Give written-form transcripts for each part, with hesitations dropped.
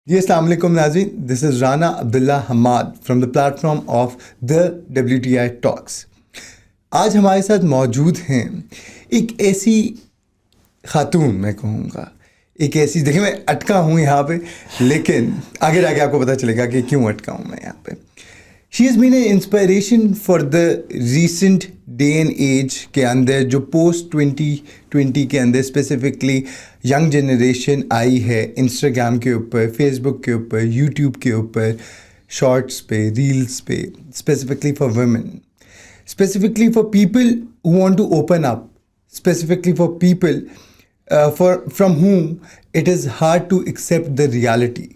जी अस्सलाम वालेकुम नाज़रीन, this is Rana Abdullah Hammad from the platform of the WTI talks. आज हमारे साथ मौजूद हैं एक ऐसी खातून, मैं कहूँगा एक ऐसी, देखिए मैं अटका हूँ यहाँ पे, लेकिन आगे जाके आपको पता चलेगा कि क्यों अटका हूँ मैं यहाँ पे। She is been a inspiration for the recent day and age के अंदर, जो पोस्ट 2020 के अंदर स्पेसिफिकली यंग जनरेशन आई है इंस्टाग्राम के ऊपर, फेसबुक के ऊपर, यूट्यूब के ऊपर, शॉर्ट्स पे, रील्स पे, specifically for women, specifically for people who want to open up, specifically for people from whom it is hard to accept the reality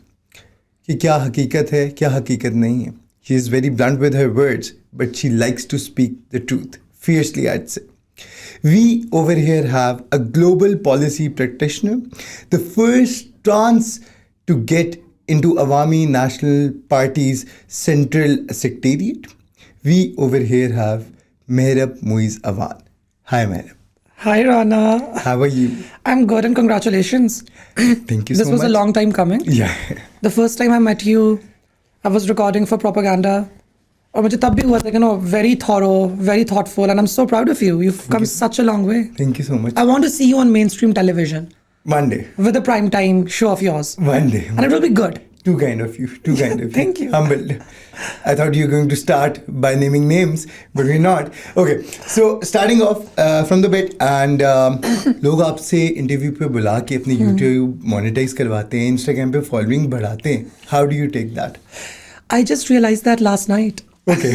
कि क्या हकीकत है, क्या हकीकत नहीं है. She is very blunt with her words, but she likes to speak the truth fiercely, I'd say. We over here have a global policy practitioner, the first trans to get into Awami National Party's central secretariat. We over here have Mehrab Muiz Awan. Hi, Mehrab. Hi, Rana. How are you? I'm good and congratulations. Thank you so much. This was a long time coming. Yeah. The first time I met you, I was recording for propaganda. और मुझे तब भी हुआ था, very thorough, very thoughtful, and I'm so proud of you. You've come such a long way. Thank you so much. I want to see you on mainstream television One day. with a prime time show of yours. One day. And it will be good. Too kind of you. Too kind of you. Thank you. Humbled. I thought you were going to start by naming names, but we're not. Okay. So starting off from the bit, and लोग आपसे interview पे बुला के अपनी YouTube monetise करवाते हैं, Instagram पे following बढ़ाते हैं. How do you take that? I just realized that last night. Okay.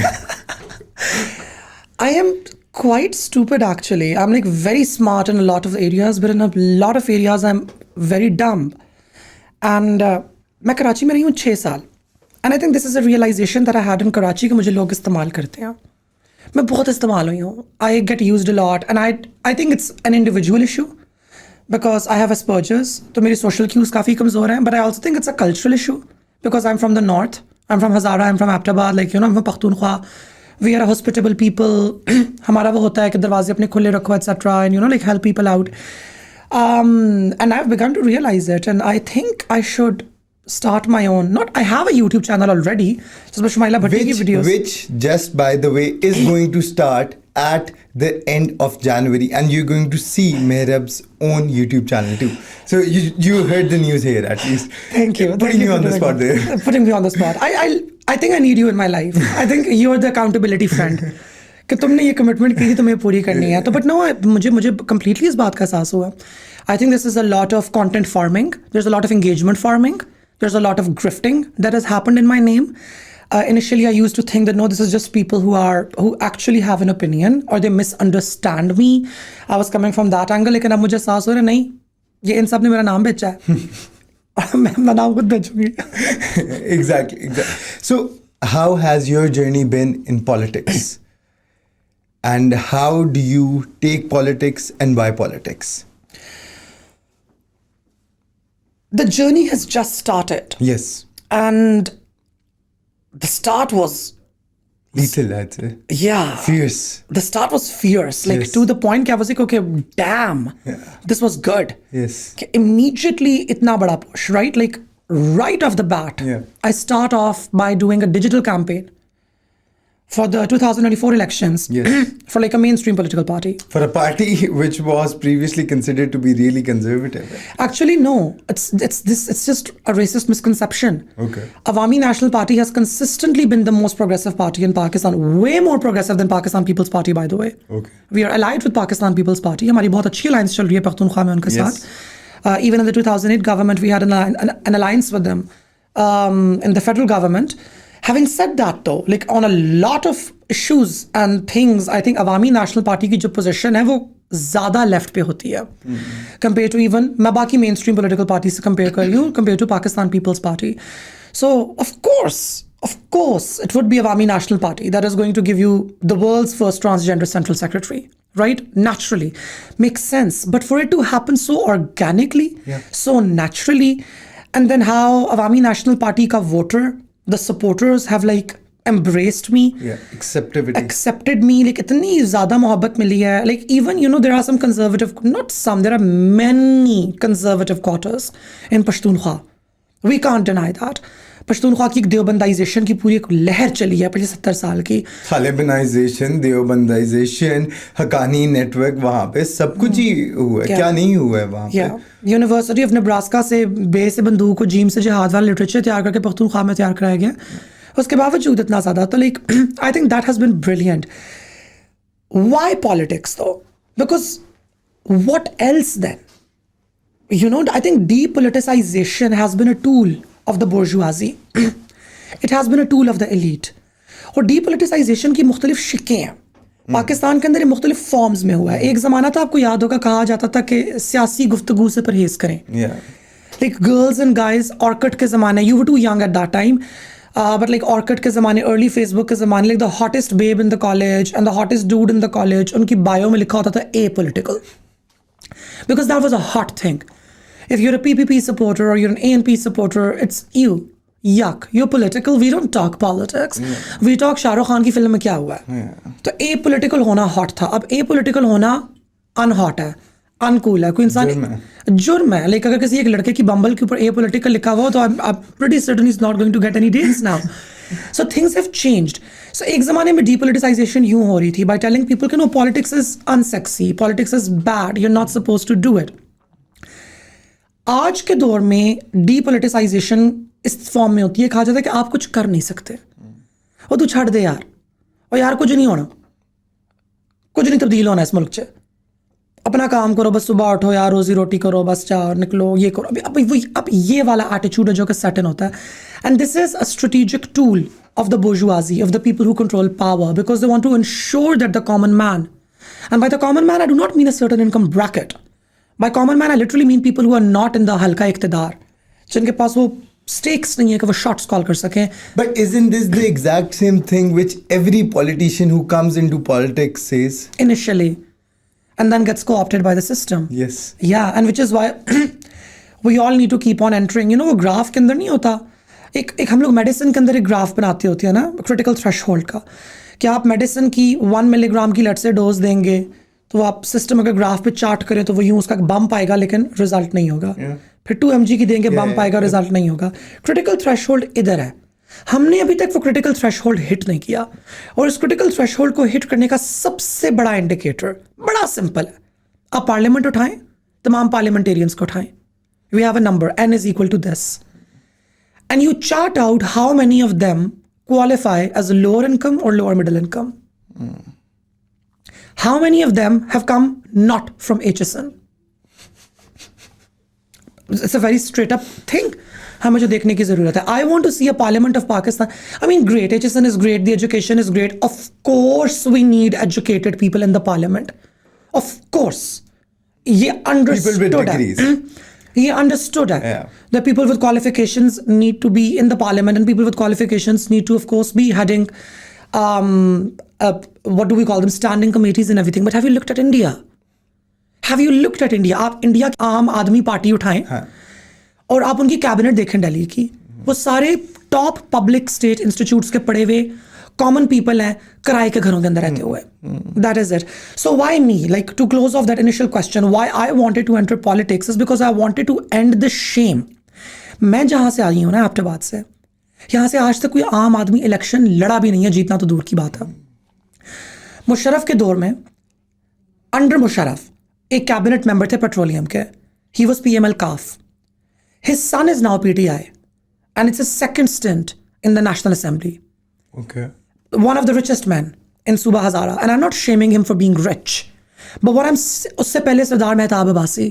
I am quite stupid actually. I'm like very smart in a lot of areas, but in a lot of areas I'm very dumb. And मैं कराची में रही हूँ 6 साल. And I think this is a realization that I had in Karachi कि मुझे लोग इस्तेमाल करते हैं. मैं बहुत इस्तेमाल हुई हूँ. I get used a lot, and I think it's an individual issue because I have Asperger's. तो मेरी social cues काफ़ी कमज़ोर हैं. But I also think it's a cultural issue because I'm from the north. I'm from Hazara. I'm from Aptabad. Like I'm from Pakhtunkhwa. We are a hospitable people. हमारा वो होता है कि दरवाजे अपने खुले रखो, etc. And like help people out. And I've begun to realize it, and I think I should start my own. I have a YouTube channel already. Just Shumaila Bhatti ki videos. Which, just by the way, is going to start at the end of January, and you're going to see Mehrab's own YouTube channel too. So you heard the news here at least. Thank you. Putting you on the spot there. Putting me on the spot. I think I need you in my life. I think you're the accountability friend. कि तुमने ये commitment की थी, तुम्हें पूरी करनी है. तो बट नो, मुझे completely इस बात का एहसास हुआ. I think this is a lot of content farming. There's a lot of engagement farming. There's a lot of grifting that has happened in my name. Initially, I used to think that no, this is just people who actually have an opinion or they misunderstand me. I was coming from that angle. लेकिन अब मुझे एहसास हो रहा है नहीं, ये इन सब ने मेरा नाम बेचा है. और मैं अपना नाम खुद बेचूंगी. Exactly. So, how has your journey been in politics? And how do you take politics and why politics? The journey has just started. Yes. And the start was, Lethal, I'd say. yeah. Fierce. The start was fierce. Like Yes. to the point कि I was like, okay, damn, this was good. Yes. कि immediately इतना बड़ा push, right? Like right off the bat, Yeah. I start off by doing a digital campaign for the 2024 elections. Yes. For like a mainstream political party. For a party which was previously considered to be really conservative. Actually, no. It's just a racist misconception. Okay. Awami National Party has consistently been the most progressive party in Pakistan. Way more progressive than Pakistan People's Party, by the way. Okay. We are allied with Pakistan People's Party. हमारी बहुत अच्छी alliance चल रही है पख्तूनख्वा में उनके Yes. साथ. Even in the 2008 government, we had an alliance with them in the federal government. Having said that, though, like on a lot of issues and things, I think Awami National Party की जो position है वो ज़्यादा left पे होती है. Compared to even मैं बाकी mainstream political parties से compare कर रही हूँ, compared to Pakistan People's Party. So of course, it would be Awami National Party that is going to give you the world's first transgender central secretary. Right? Naturally. Makes sense. But for it to happen so organically, so naturally, and then how Awami National Party ka voter, the supporters have like embraced me. Yeah. Accepted me. Like itni zyada mohabbat mili hai. Like even, there are some conservative, not some, there are many conservative quarters in Pashtunkhwa. We can't deny that. Pashtunkhwa की एक देवबंदाइजेशन की पूरी एक लहर चली है पिछले 70 साल की। तालिबानाइजेशन, देवबंदाइजेशन, हकानी नेटवर्क, वहाँ पे सब कुछ ही हुआ है। क्या? क्या नहीं हुआ है वहाँ पे? यूनिवर्सिटी ऑफ नेब्रास्का से बे से बंदूक को जीम से जिहाद वाला लिटरेचर तैयार करके पख्तूनख्वा में तैयार कराया गया। उसके बावजूद इतना ज़्यादा तो like I think that has been brilliant. Why politics though? Because what else then? You know, I think depoliticization has been a tool of the bourgeoisie. It has been a tool of the elite. और depoliticization की मुख्तलिफ शिकें हैं। पाकिस्तान के अंदर ये मुख्तलिफ forms में हुआ है। एक ज़माना था, आपको याद होगा, कहा जाता था कि सियासी गुफ्तगू से परहेज़ करें। Like girls and guys, Orkut के ज़माने, you were too young at that time. But like Orkut के ज़माने, early Facebook के ज़माने, like the hottest babe in the college and the hottest dude in the college, उनकी bio में लिखा होता था apolitical. Because that was a hot thing. If you're a PPP supporter or you're an ANP supporter, it's you. Yuck. You're political. We don't talk politics. We talk Shahrukh Khan की film में क्या हुआ है। तो apolitical होना hot था। अब apolitical होना unhot है, अनकूल है। कोई इंसान जुर्म है। लाइक अगर किसी एक लड़के की बम्बल के ऊपर एपॉलिटिकल लिखा हुआ हो तो I am pretty certain he is not going to get any dates now. So things have changed. So एक ज़माने में डीपोलिटिसाइजेशन यूं हो रही थी बाय टेलिंग पीपल कि no, politics is unsexy, politics is bad, you are not suppose to do it. आज के दौर में डीपोलिटिसाइजेशन इस फॉर्म में होती है, कहा जाता है कि आप कुछ कर नहीं सकते, और तू छड़ दे यार, और यार कुछ नहीं होना, कुछ नहीं तब्दील होना इस मुल्क से, अपना काम करो, बस सुबह उठो यार, रोजी रोटी करो, बस जाओ निकलो, ये करो। अब ये वाला एटीट्यूड है जो कि सेट इन होता है। And this is a strategic tool of the bourgeoisie, of the people who control power, because they want to ensure that the common man, and by the common man I do not mean a certain income bracket. By common man I literally mean people who are not in the हल्का इख्तिदार, जिनके पास वो stakes नहीं है कि वो shots call कर सकें। But isn't this the exact same thing which every politician who comes into politics says? Initially, and then gets co-opted by the system. Yes. Yeah, and which is why we all need to keep on entering. You know, वो graph के अंदर नहीं होता, एक हम लोग medicine के अंदर एक ग्राफ बनाते होती है ना, क्रिटिकल थ्रेशहोल्ड का, कि आप मेडिसिन की 1 मिलीग्राम की लेट से डोज देंगे तो वो आप सिस्टम अगर ग्राफ पे चार्ट करें तो वो यूँ उसका बम्प आएगा लेकिन रिजल्ट नहीं होगा। फिर 2 mg की देंगे, बम्प आएगा, रिजल्ट नहीं होगा। क्रिटिकल थ्रेशहोल्ड इधर है। हमने अभी तक वो क्रिटिकल थ्रेशहोल्ड हिट नहीं किया, और इस क्रिटिकल थ्रेशहोल्ड को हिट करने का सबसे बड़ा इंडिकेटर बड़ा सिंपल है। आप पार्लियामेंट उठाएं, तमाम पार्लियामेंटेरियंस को उठाएं, we have a number, n is equal to this, and you chart out how many of them qualify as lower income or lower middle income. How many of them have come not from HSN? It's a very straight up thing. हमें जो देखने की ज़रूरत है। I want to see a parliament of Pakistan. I mean, great, HSN is great, the education is great. Of course we need educated people in the parliament. Of course. ये understood People with degrees. He understood that. Yeah. That people with qualifications need to be in the parliament, and people with qualifications need to, of course, be heading, what do we call them, standing committees and everything. But have you looked at India? Have you looked at India? आप India की आम आदमी party उठाएं, और आप उनकी cabinet देखें दिल्ली की, वो सारे टॉप पब्लिक स्टेट इंस्टीट्यूट्स के पढ़े हुए कॉमन पीपल हैं, किराए के घरों के अंदर रहते हुए। That is it. So why me, like to close off that initial question, why I wanted to enter politics is because I wanted to end the shame. मैं जहां से आई हूं ना, एबटाबाद से, यहां से आज तक कोई आम आदमी इलेक्शन लड़ा भी नहीं है, जीतना तो दूर की बात है। मुशर्रफ के दौर में, अंडर मुशर्रफ एक कैबिनेट मेंबर थे पेट्रोलियम के, he was PML CAF. His son is now PTI, and it's his second stint in the National Assembly. Okay. One of the richest men in Suba Hazara, and I'm not shaming him for being rich, but what I'm उससे पहले सरदार Mehtab Abbasi,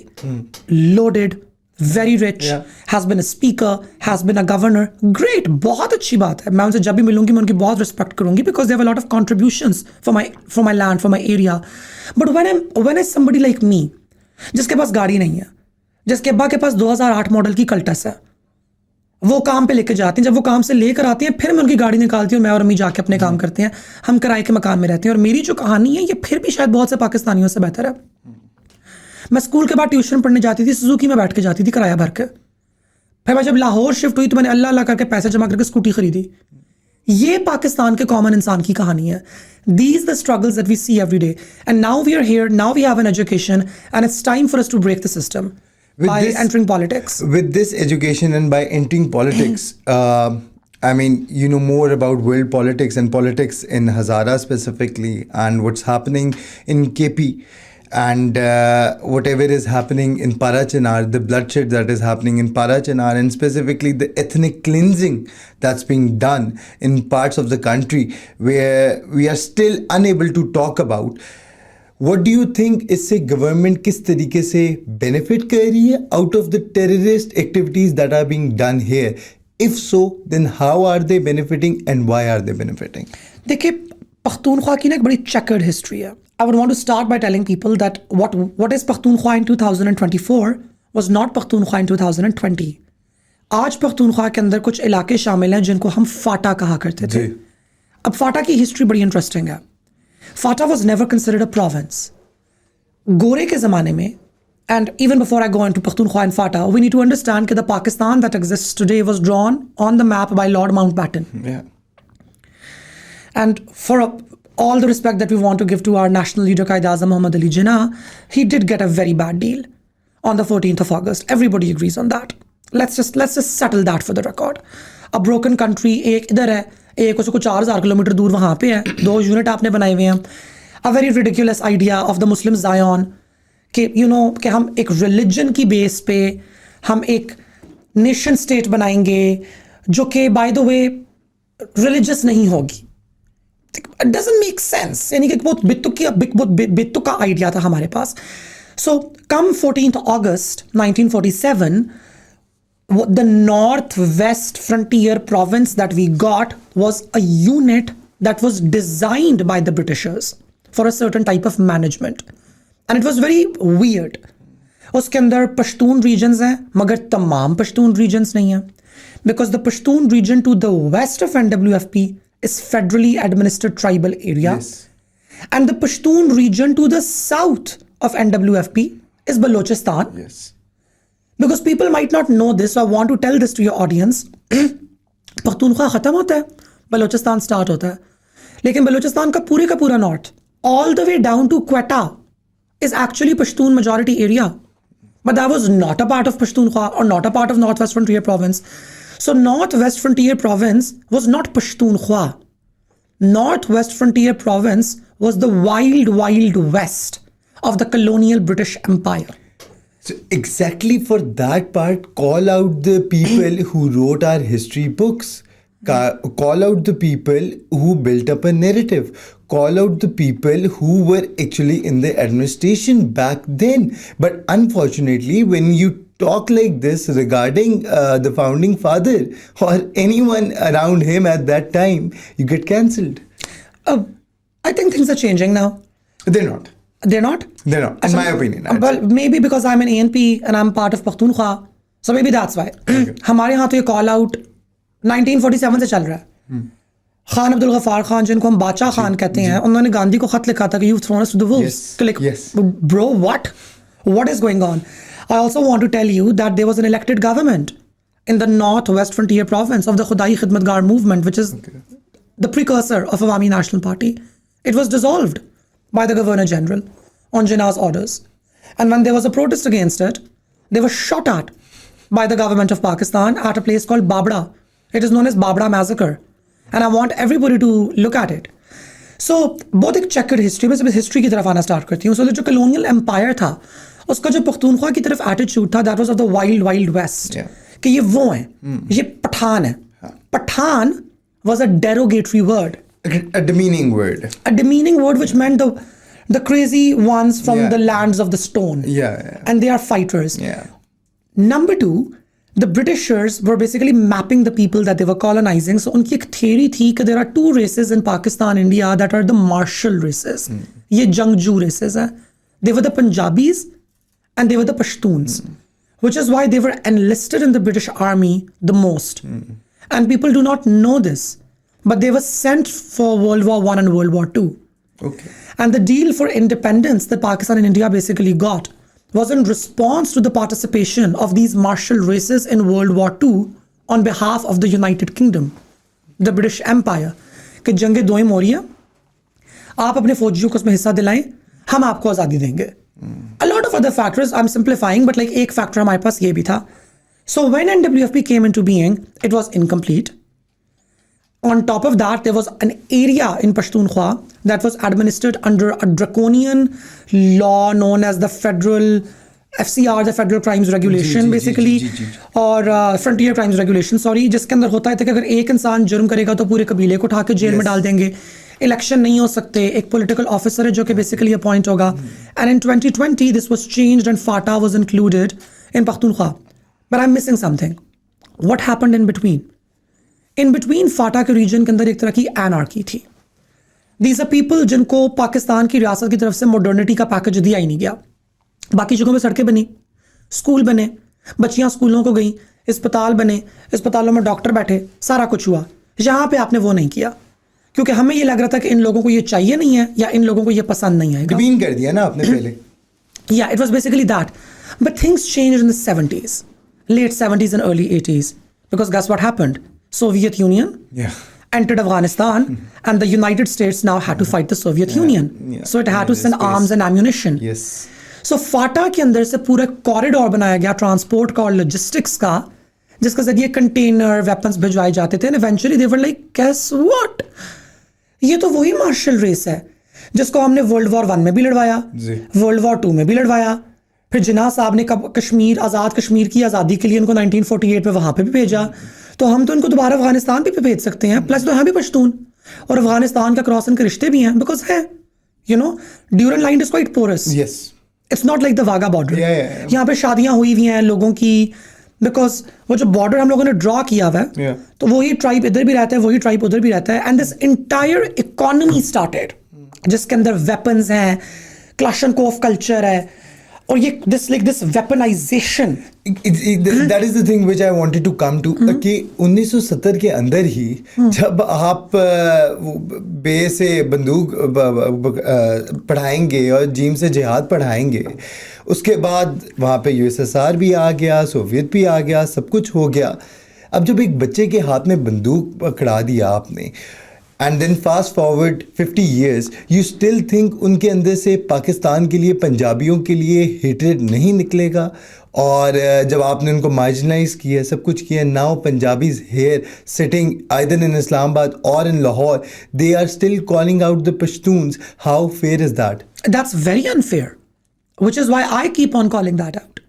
loaded, very rich, has been a speaker, has been a governor, great, बहुत अच्छी बात है। मैं उनसे जब भी मिलूंगी मैं उनकी बहुत रिस्पेक्ट करूंगी, because they have a lot of contributions for my land, for my area. But when is somebody like me, जिसके पास गाड़ी नहीं है, जिसके अब्बा के पास 2008 मॉडल की कल्टस है, वो काम पे लेके जाती हैं, जब वो काम से लेकर आती हैं फिर मैं उनकी गाड़ी निकालती हूँ, मैं और अम्मी जाके अपने काम करते हैं, हम किराए के मकान में रहते हैं। और मेरी जो कहानी है ये फिर भी शायद बहुत से पाकिस्तानियों से बेहतर है। मैं स्कूल के बाद ट्यूशन पढ़ने जाती थी, सुजुकी में बैठ के जाती थी किराया भर के। फिर मैं जब लाहौर शिफ्ट हुई तो मैंने अल्लाह अल्लाह करके पैसे जमा करके स्कूटी खरीदी। ये पाकिस्तान के कॉमन इंसान की कहानी है। These the struggles that we see every day, and now we are here, now we have an education, and it's time for us to break the system. by this- entering politics. With this education and by entering politics, I mean, you know more about world politics and politics in Hazara specifically, and what's happening in KP, and whatever is happening in Parachinar, the bloodshed that is happening in Parachinar, and specifically the ethnic cleansing that's being done in parts of the country where we are still unable to talk about. What do you think इससे government किस तरीके से benefit कर रही है out of the terrorist activities that are being done here? If so, then how are they benefiting and why are they benefiting? देखिए, पख्तूनख्वा की ना एक बड़ी checkered history है. I would want to start by telling people that what is Pakhtunkhwa in 2024 was not Pakhtunkhwa in 2020. आज पख्तूनख्वा के अंदर कुछ इलाके शामिल हैं जिनको हम फाटा कहा करते थे. जी. अब फाटा की हिस्ट्री बड़ी इंटरेस्टिंग है. फाटा was never considered a province. गोरे के ज़माने में, and even before I go into Pakhtunkhwa and Fata, we need to understand that the Pakistan that exists today was drawn on the map by Lord Mountbatten. Yeah. And for all the respect that we want to give to our national leader Qaid-e-Azam Muhammad Ali Jinnah, he did get a very bad deal on the 14th of August. Everybody agrees on that. Let's just settle that for the record. A broken country, एक इधर है, एक उसको 4000 kilometre दूर वहाँ पे है, 2 unit आपने बनाए हुए हैं. A very ridiculous idea of the Muslim Zion कि कि हम एक रिलीजन की बेस पे हम एक नेशन स्टेट बनाएंगे जो कि बाय द वे रिलीजियस नहीं होगी. It doesn't make sense. यानी कि बहुत बेतुका आइडिया था हमारे पास. So come 14th August 1947, the northwest frontier province that we got was a unit that was designed by the Britishers for a certain type of management. And it was very weird. उसके अंदर Pashtun regions हैं मगर तमाम Pashtun regions नहीं हैं. Because the Pashtun region to the west of NWFP is federally administered tribal area. Yes. And the Pashtun region to the south of NWFP is Balochistan. Yes. Because people might not know this, so I want to tell this to your audience. Pakhtunkhwa खत्म होता है, Balochistan start होता है. लेकिन बलोचिस्तान का पूरा north, all the way down to Quetta, is actually Pashtun majority area. But that was not a part of Pashtunkhwa or not a part of Northwest Frontier Province. So Northwest Frontier Province was not Pashtunkhwa. Northwest Frontier Province was the wild west of the colonial British Empire. So exactly for that part, call out the people who wrote our history books. Call out the people who built up a narrative. Call out the people who were actually in the administration back then. But unfortunately, when you talk like this regarding the founding father or anyone around him at that time, you get cancelled. I think things are changing now. They're not. They're not? They're not, in my opinion. I'd Well, maybe because I'm an ANP and I'm part of Pakhtunkhwa. So maybe that's why. हमारे यहाँ तो ये call out 1947 से चल रहा है. खान अब्दुल गफ्फार खान, जिनको हम बादशाह खान कहते हैं, उन्होंने गांधी को खत लिखा था कि you've thrown us to the wolves. Yes. Bro, what? What is going on? I also want to tell you that there was an elected government in the Northwest Frontier Province of the Khudai Khidmatgar movement, which is the precursor of Awami National Party. It was dissolved by the Governor General on Jinnah's orders. And when there was a protest against it, they were shot at by the government of Pakistan at a place called Babda. It is known as Babda Massacre. And I want everybody to look at it. So, बहुत एक checkered history, मैं सिर्फ history की तरफ आना start करती हूँ. So, जो colonial empire था, उसका जो पख्तूनख्वा की तरफ attitude था, that was of the wild west. Yeah. कि ये वो हैं, ये पठान है. Pathan was a derogatory word. A demeaning word. A demeaning word which meant the crazy ones from Yeah. the lands of the stone. Yeah. And they are fighters. Yeah. Number two, the Britishers were basically mapping the people that they were colonizing. So उनकी एक theory थी कि there are two races in Pakistan, India that are the martial races. ये जंगजू races हैं. They were the Punjabis and they were the Pashtuns. Which is why they were enlisted in the British Army the most. And people do not know this. But they were sent for World War I and World War II. Okay. And the deal for independence that Pakistan and India basically got was in response to the participation of these martial races in World War II on behalf of the United Kingdom, the British Empire. कि जंगे दोइम हो रही है, आप अपने फौजियों को उसमें हिस्सा दिलाएं, हम आपको आज़ादी देंगे. A lot of other factors. I'm simplifying, but like एक factor हमारे पास ये भी था. So when NWFP came into being, it was incomplete. On top of that, there was an area in Pashtunkhwa that was administered under a draconian law known as the Federal FCR, the Federal Crimes Regulation, basically, और Frontier Crimes Regulation, sorry, जिसके अंदर होता है कि अगर एक इंसान जुर्म करेगा तो पूरे कबीले को उठा के जेल में डाल देंगे. इलेक्शन नहीं हो सकते, एक पॉलिटिकल ऑफिसर है जो कि बेसिकली अपॉइंट होगा. And in 2020 this was changed and FATA was included in Pakhtunkhwa. But I am missing something. What happened in between? In between FATA के रीजन के अंदर एक तरह की एनार्की थी. दीज आर पीपल जिनको पाकिस्तान की रियासत की तरफ से मॉडर्निटी का पैकेज दिया ही नहीं गया. बाकी जगहों पे सड़कें बनी, स्कूल बने, बच्चियां स्कूलों को गई, अस्पताल बने, अस्पतालों में डॉक्टर बैठे, सारा कुछ हुआ. यहाँ पे आपने वो नहीं किया क्योंकि हमें ये लग रहा था कि इन लोगों को ये चाहिए नहीं है या इन लोगों को ये पसंद नहीं आएगा. डिबीन कर दिया ना आपने पहले. Yeah, it was basically that. But things changed in the 70s, late 70s and early 80s. Because guess what happened? Soviet Union entered Afghanistan and the United States now had to fight the Soviet Union. So it had to send arms and ammunition. Yes. So फाटा के अंदर से पूरा corridor बनाया गया transport का और logistics का, जिसके जरिए कंटेनर वेपन्स भिजवाए जाते थे. And eventually they were like guess what? ये तो वही मार्शल रेस है जिसको हमने वर्ल्ड वॉर 1 में भी लड़वाया, वर्ल्ड वॉर 2 में भी लड़वाया. फिर जिन्ना साहब ने कश्मीर, आज़ाद कश्मीर की आज़ादी के लिए इनको 1948 में वहाँ पे भी भेजा. तो हम तो इनको दोबारा अफगानिस्तान भी भेज सकते हैं. प्लस तो यहाँ भी पश्तून और अफगानिस्तान का क्रॉस इनके रिश्ते भी हैं. बिकॉज है Durand line is quite porous. It's not like the Wagah border. यहाँ पे शादियां हुई हुई हैं लोगों की. बिकॉज वो जो बॉर्डर हम लोगों ने ड्रॉ किया हुआ है, तो वही ट्राइब इधर भी रहता है, वही ट्राइब उधर भी रहता है. And this entire economy started जिसके अंदर वेपन्स हैं, क्लाशनकोफ कल्चर है, और ये this weaponisation. That is the thing which I wanted to come to. कि 1970 के अंदर ही जब आप बे से बंदूक पढ़ाएंगे और जीम से जिहाद पढ़ाएंगे, उसके बाद वहाँ पे USSR भी आ गया, सोवियत भी आ गया, सब कुछ हो गया. अब जब एक बच्चे के हाथ में बंदूक पकड़ा दिया आपने, and then fast forward 50 years, you still think उनके अंदर से पाकिस्तान के लिए, पंजाबियों के लिए हेट्रेड नहीं निकलेगा? और जब आपने उनको मार्जिनलाइज किया, सब कुछ किया, now Punjabis here sitting either in Islamabad और in Lahore, they are still calling out the Pashtuns. How fair is that? That's very unfair, which is why I keep on calling that out.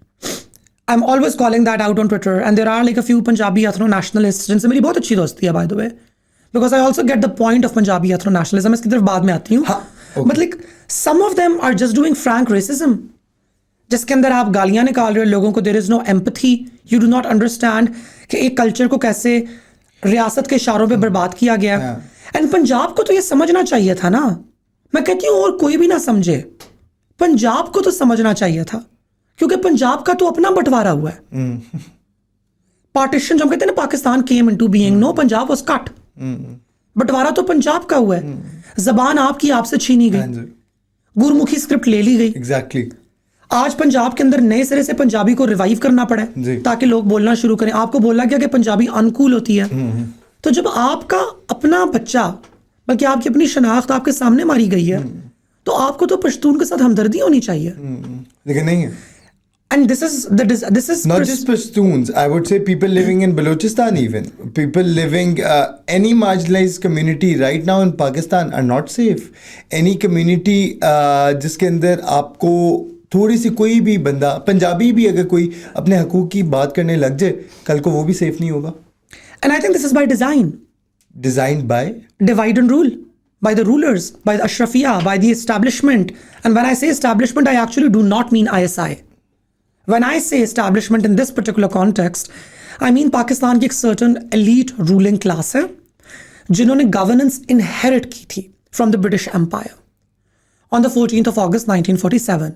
I'm always calling that out on Twitter, and there are like a few Punjabi ethno-nationalists जिनसे मेरी बहुत अच्छी दोस्ती है, by the way, because I also get the point of Punjabi ethno-nationalism. इसकी तरफ बाद में आती हूँ. But like some of them are just doing frank racism, जिसके अंदर आप गालियां निकाल रहे हो लोगों को. There is no empathy. You do not understand कि एक कल्चर को कैसे रियासत के इशारों पे बर्बाद किया गया. एंड पंजाब को तो ये समझना चाहिए था ना. मैं कहती हूँ और कोई भी ना समझे, पंजाब को तो समझना चाहिए था, क्योंकि पंजाब का तो अपना बंटवारा हुआ है. पार्टीशन जो हम कहते हैं ना, Pakistan came into being, no, Punjab was cut. बंटवारा तो पंजाब का हुआ है. जबान आपकी आपसे छीनी गई, गुरमुखी स्क्रिप्ट ले ली गई. एग्जैक्टली. आज पंजाब के अंदर नए सिरे से पंजाबी को रिवाइव करना पड़ा है ताकि लोग बोलना शुरू करें. आपको बोला गया कि पंजाबी अनकूल होती है. तो जब आपका अपना बच्चा, बल्कि आपकी अपनी शनाख्त आपके सामने मारी गई है, तो आपको तो पश्तून के साथ हमदर्दी होनी चाहिए. लेकिन नहीं है. And this is not just Pashtuns. I would say people living in Balochistan, even people living any marginalized community right now in Pakistan are not safe. Any community जिसके अंदर आपको थोड़ी सी कोई भी बंदा, पंजाबी भी अगर कोई अपने हकूक की बात करने लग जाए, कल को वो भी सेफ नहीं होगा. And I think this is by design. Designed by? Divide and rule. By the rulers, by the Ashrafiyya, by the establishment. And when I say establishment, I actually do not mean ISI. When I say establishment in this particular context, I mean Pakistan की एक certain elite ruling class है जिन्होंने governance inherit की थी from the British Empire on the 14th of August 1947.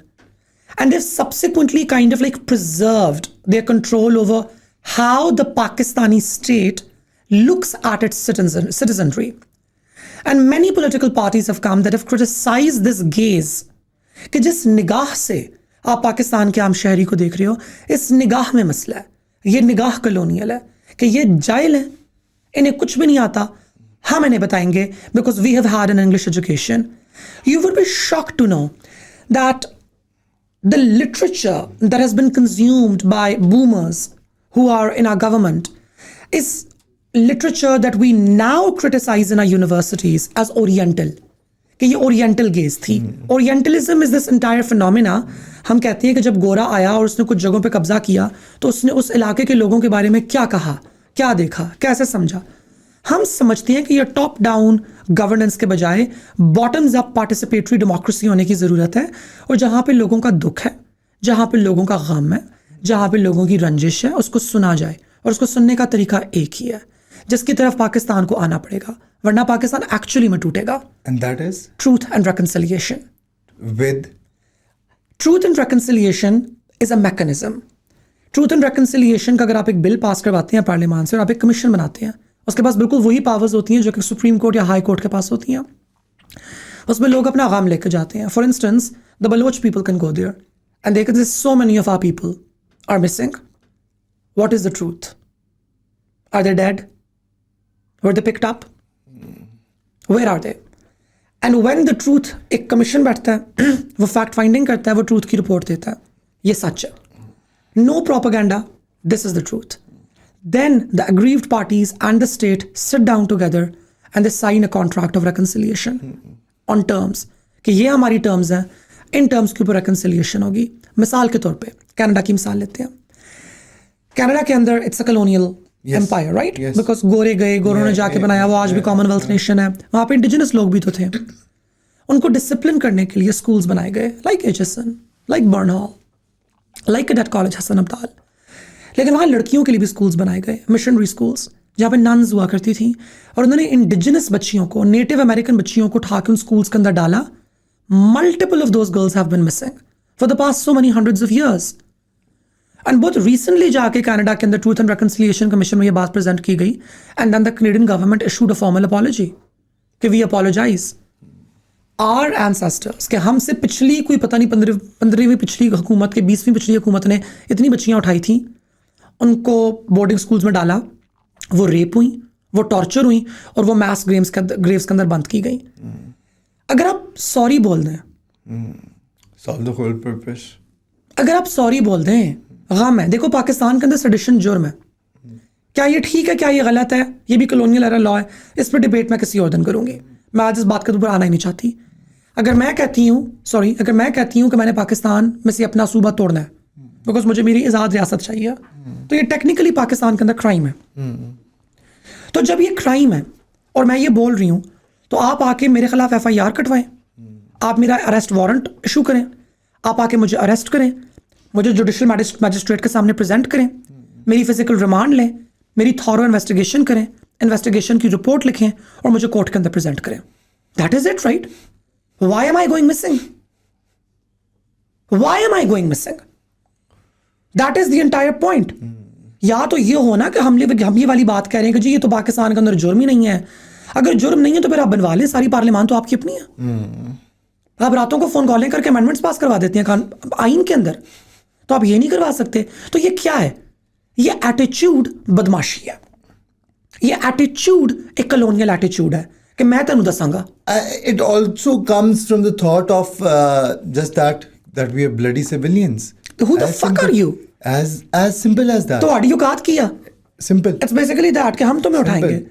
And they've subsequently kind of like preserved their control over how the Pakistani state looks at its citizenry. And many political parties have come that have criticized this gaze कि जिस निगाह से आप पाकिस्तान के आम शहरी को देख रहे हो, इस निगाह में मसला है. ये निगाह कॉलोनियल है कि ये जाहिल है, इन्हें कुछ भी नहीं आता, हम इन्हें बताएंगे because we have had an English education. You would be shocked to know that the literature that has been consumed by boomers who are in our government is literature that we now criticize in our universities as Oriental. कि ये Oriental gaze थी. Orientalism is this entire phenomena. हम कहते हैं कि जब गोरा आया और उसने कुछ जगहों पे कब्जा किया तो उसने उस इलाके के लोगों के बारे में क्या कहा, क्या देखा, कैसे समझा. हम समझते हैं कि ये टॉप डाउन गवर्नेंस के बजाय बॉटम्स अप पार्टिसिपेटरी डेमोक्रेसी होने की ज़रूरत है, और जहाँ पे लोगों का दुख है, जहाँ पे लोगों का गम है, जहाँ पे लोगों की रंजिश है, उसको सुना जाए. और उसको सुनने का तरीका एक ही है, जिसकी तरफ पाकिस्तान को आना पड़ेगा, वरना पाकिस्तान एक्चुअली में टूटेगा. And that is truth and reconciliation. with truth and reconciliation is a mechanism. Truth and reconciliation का अगर आप एक बिल पास करवाते हैं पार्लियामान से और आप एक कमीशन बनाते हैं, उसके पास बिल्कुल वही पावर्स होती हैं जो कि सुप्रीम कोर्ट या हाई कोर्ट के पास होती हैं. उसमें लोग अपना गम लेकर जाते हैं. For instance, the Baloch people can go there and they can say so many of our people are missing. What is the truth? Are they dead? Were they picked up? Where are they? And when the truth, एक commission बैठता है, वो fact finding करता है, वो truth की report देता है, ये सच है, no propaganda, this is the truth. Then the aggrieved parties and the state sit down together and they sign a contract of reconciliation on terms कि ये हमारी terms हैं, इन terms के ऊपर reconciliation होगी. मिसाल के तौर पे कनाडा की मिसाल लेते हैं. कनाडा के अंदर it's a colonial empire, right? Yes. Because गोरे गए, गोरों ने जाके बनाया, वो आज भी कॉमनवेल्थ नेशन है. वहाँ पे इंडिजिनस लोग भी तो थे. उनको डिसिप्लिन करने के लिए स्कूल्स बनाए गए, like HSN, like Burn Hall, like cadet college Hasan Abdal. लेकिन वहाँ लड़कियों के लिए भी स्कूल्स बनाए गए, मिशनरी स्कूल्स, जहाँ पे नन्स हुआ करती थी, और उन्होंने इंडिजिनस बच्चियों को, नेटिव अमेरिकन बच्चियों को उठा के उन स्कूल्स के अंदर डाला. Multiple of those girls have been missing for the past so many hundreds of years. And बहुत रिसेंटली जाके कनाडा के अंदर ट्रूथ एंड रिकंसिलिएशन कमीशन में ये बात प्रेजेंट की गई, and then the Canadian government issued a formal apology कि वी अपॉलोजाइज आवर एंसेस्टर्स, कि हमसे पिछली कोई पता नहीं 15वीं पिछली हुकूमत के 20वीं पिछली हुकूमत ने इतनी बच्चियाँ उठाई थी, उनको बोर्डिंग स्कूल्स में डाला, वो रेप हुई, वो टॉर्चर हुई, और वो मैस ग्रेव्स के अंदर बंद की गई. अगर आप सॉरी बोल दें, solve the whole purpose. अगर आप सॉरी बोल दें, गम है. देखो पाकिस्तान के अंदर सेडिशन जुर्म है. क्या ये ठीक है, क्या ये गलत है? ये भी कॉलोनियल एरा लॉ है. इस पर डिबेट मैं किसी और दिन करूंगी. मैं आज इस बात के ऊपर आना ही नहीं चाहती. अगर मैं कहती हूँ कि मैंने पाकिस्तान में से अपना सूबा तोड़ना है बिकॉज मुझे मेरी आज़ाद रियासत चाहिए, तो ये टेक्निकली पाकिस्तान के अंदर क्राइम है. तो जब ये क्राइम है और मैं ये बोल रही हूँ, तो आप आके मेरे खिलाफ FIR कटवाएं, आप मेरा अरेस्ट वारंट इशू करें, आप आके मुझे अरेस्ट करें, मुझे जुडिशल मैजिस्ट्रेट के सामने प्रेजेंट करें, मेरी फिजिकल रिमांड लें, मेरी थॉरो इन्वेस्टिगेशन करें, इन्वेस्टिगेशन की रिपोर्ट लिखें और मुझे कोर्ट के अंदर प्रेजेंट करें. That is it, right? Why am I going missing? Why am I going missing? That is the entire point. या तो ये होना कि हम ये वाली बात कह रहे हैं कि जी ये तो पाकिस्तान के अंदर जुर्म ही नहीं है. अगर जुर्म नहीं है तो फिर आप बनवा लें, सारी पार्लियामान तो आपकी अपनी है. आप रातों को फोन कॉलिंग करके अमेंडमेंट्स पास करवा देते हैं आइन के अंदर, तो आप ये नहीं करवा सकते. तो ये क्या है? ये एटीट्यूड बदमाशी है. ये एटीट्यूड एक कॉलोनियल एटीट्यूड है कि मैं तेनू दसांगा. It also comes from the thought of just that we are bloody civilians. Who the fuck are you? As simple as that. तो आड़ी औकात किया. Simple. It's basically that कि हम तुम्हें उठाएंगे.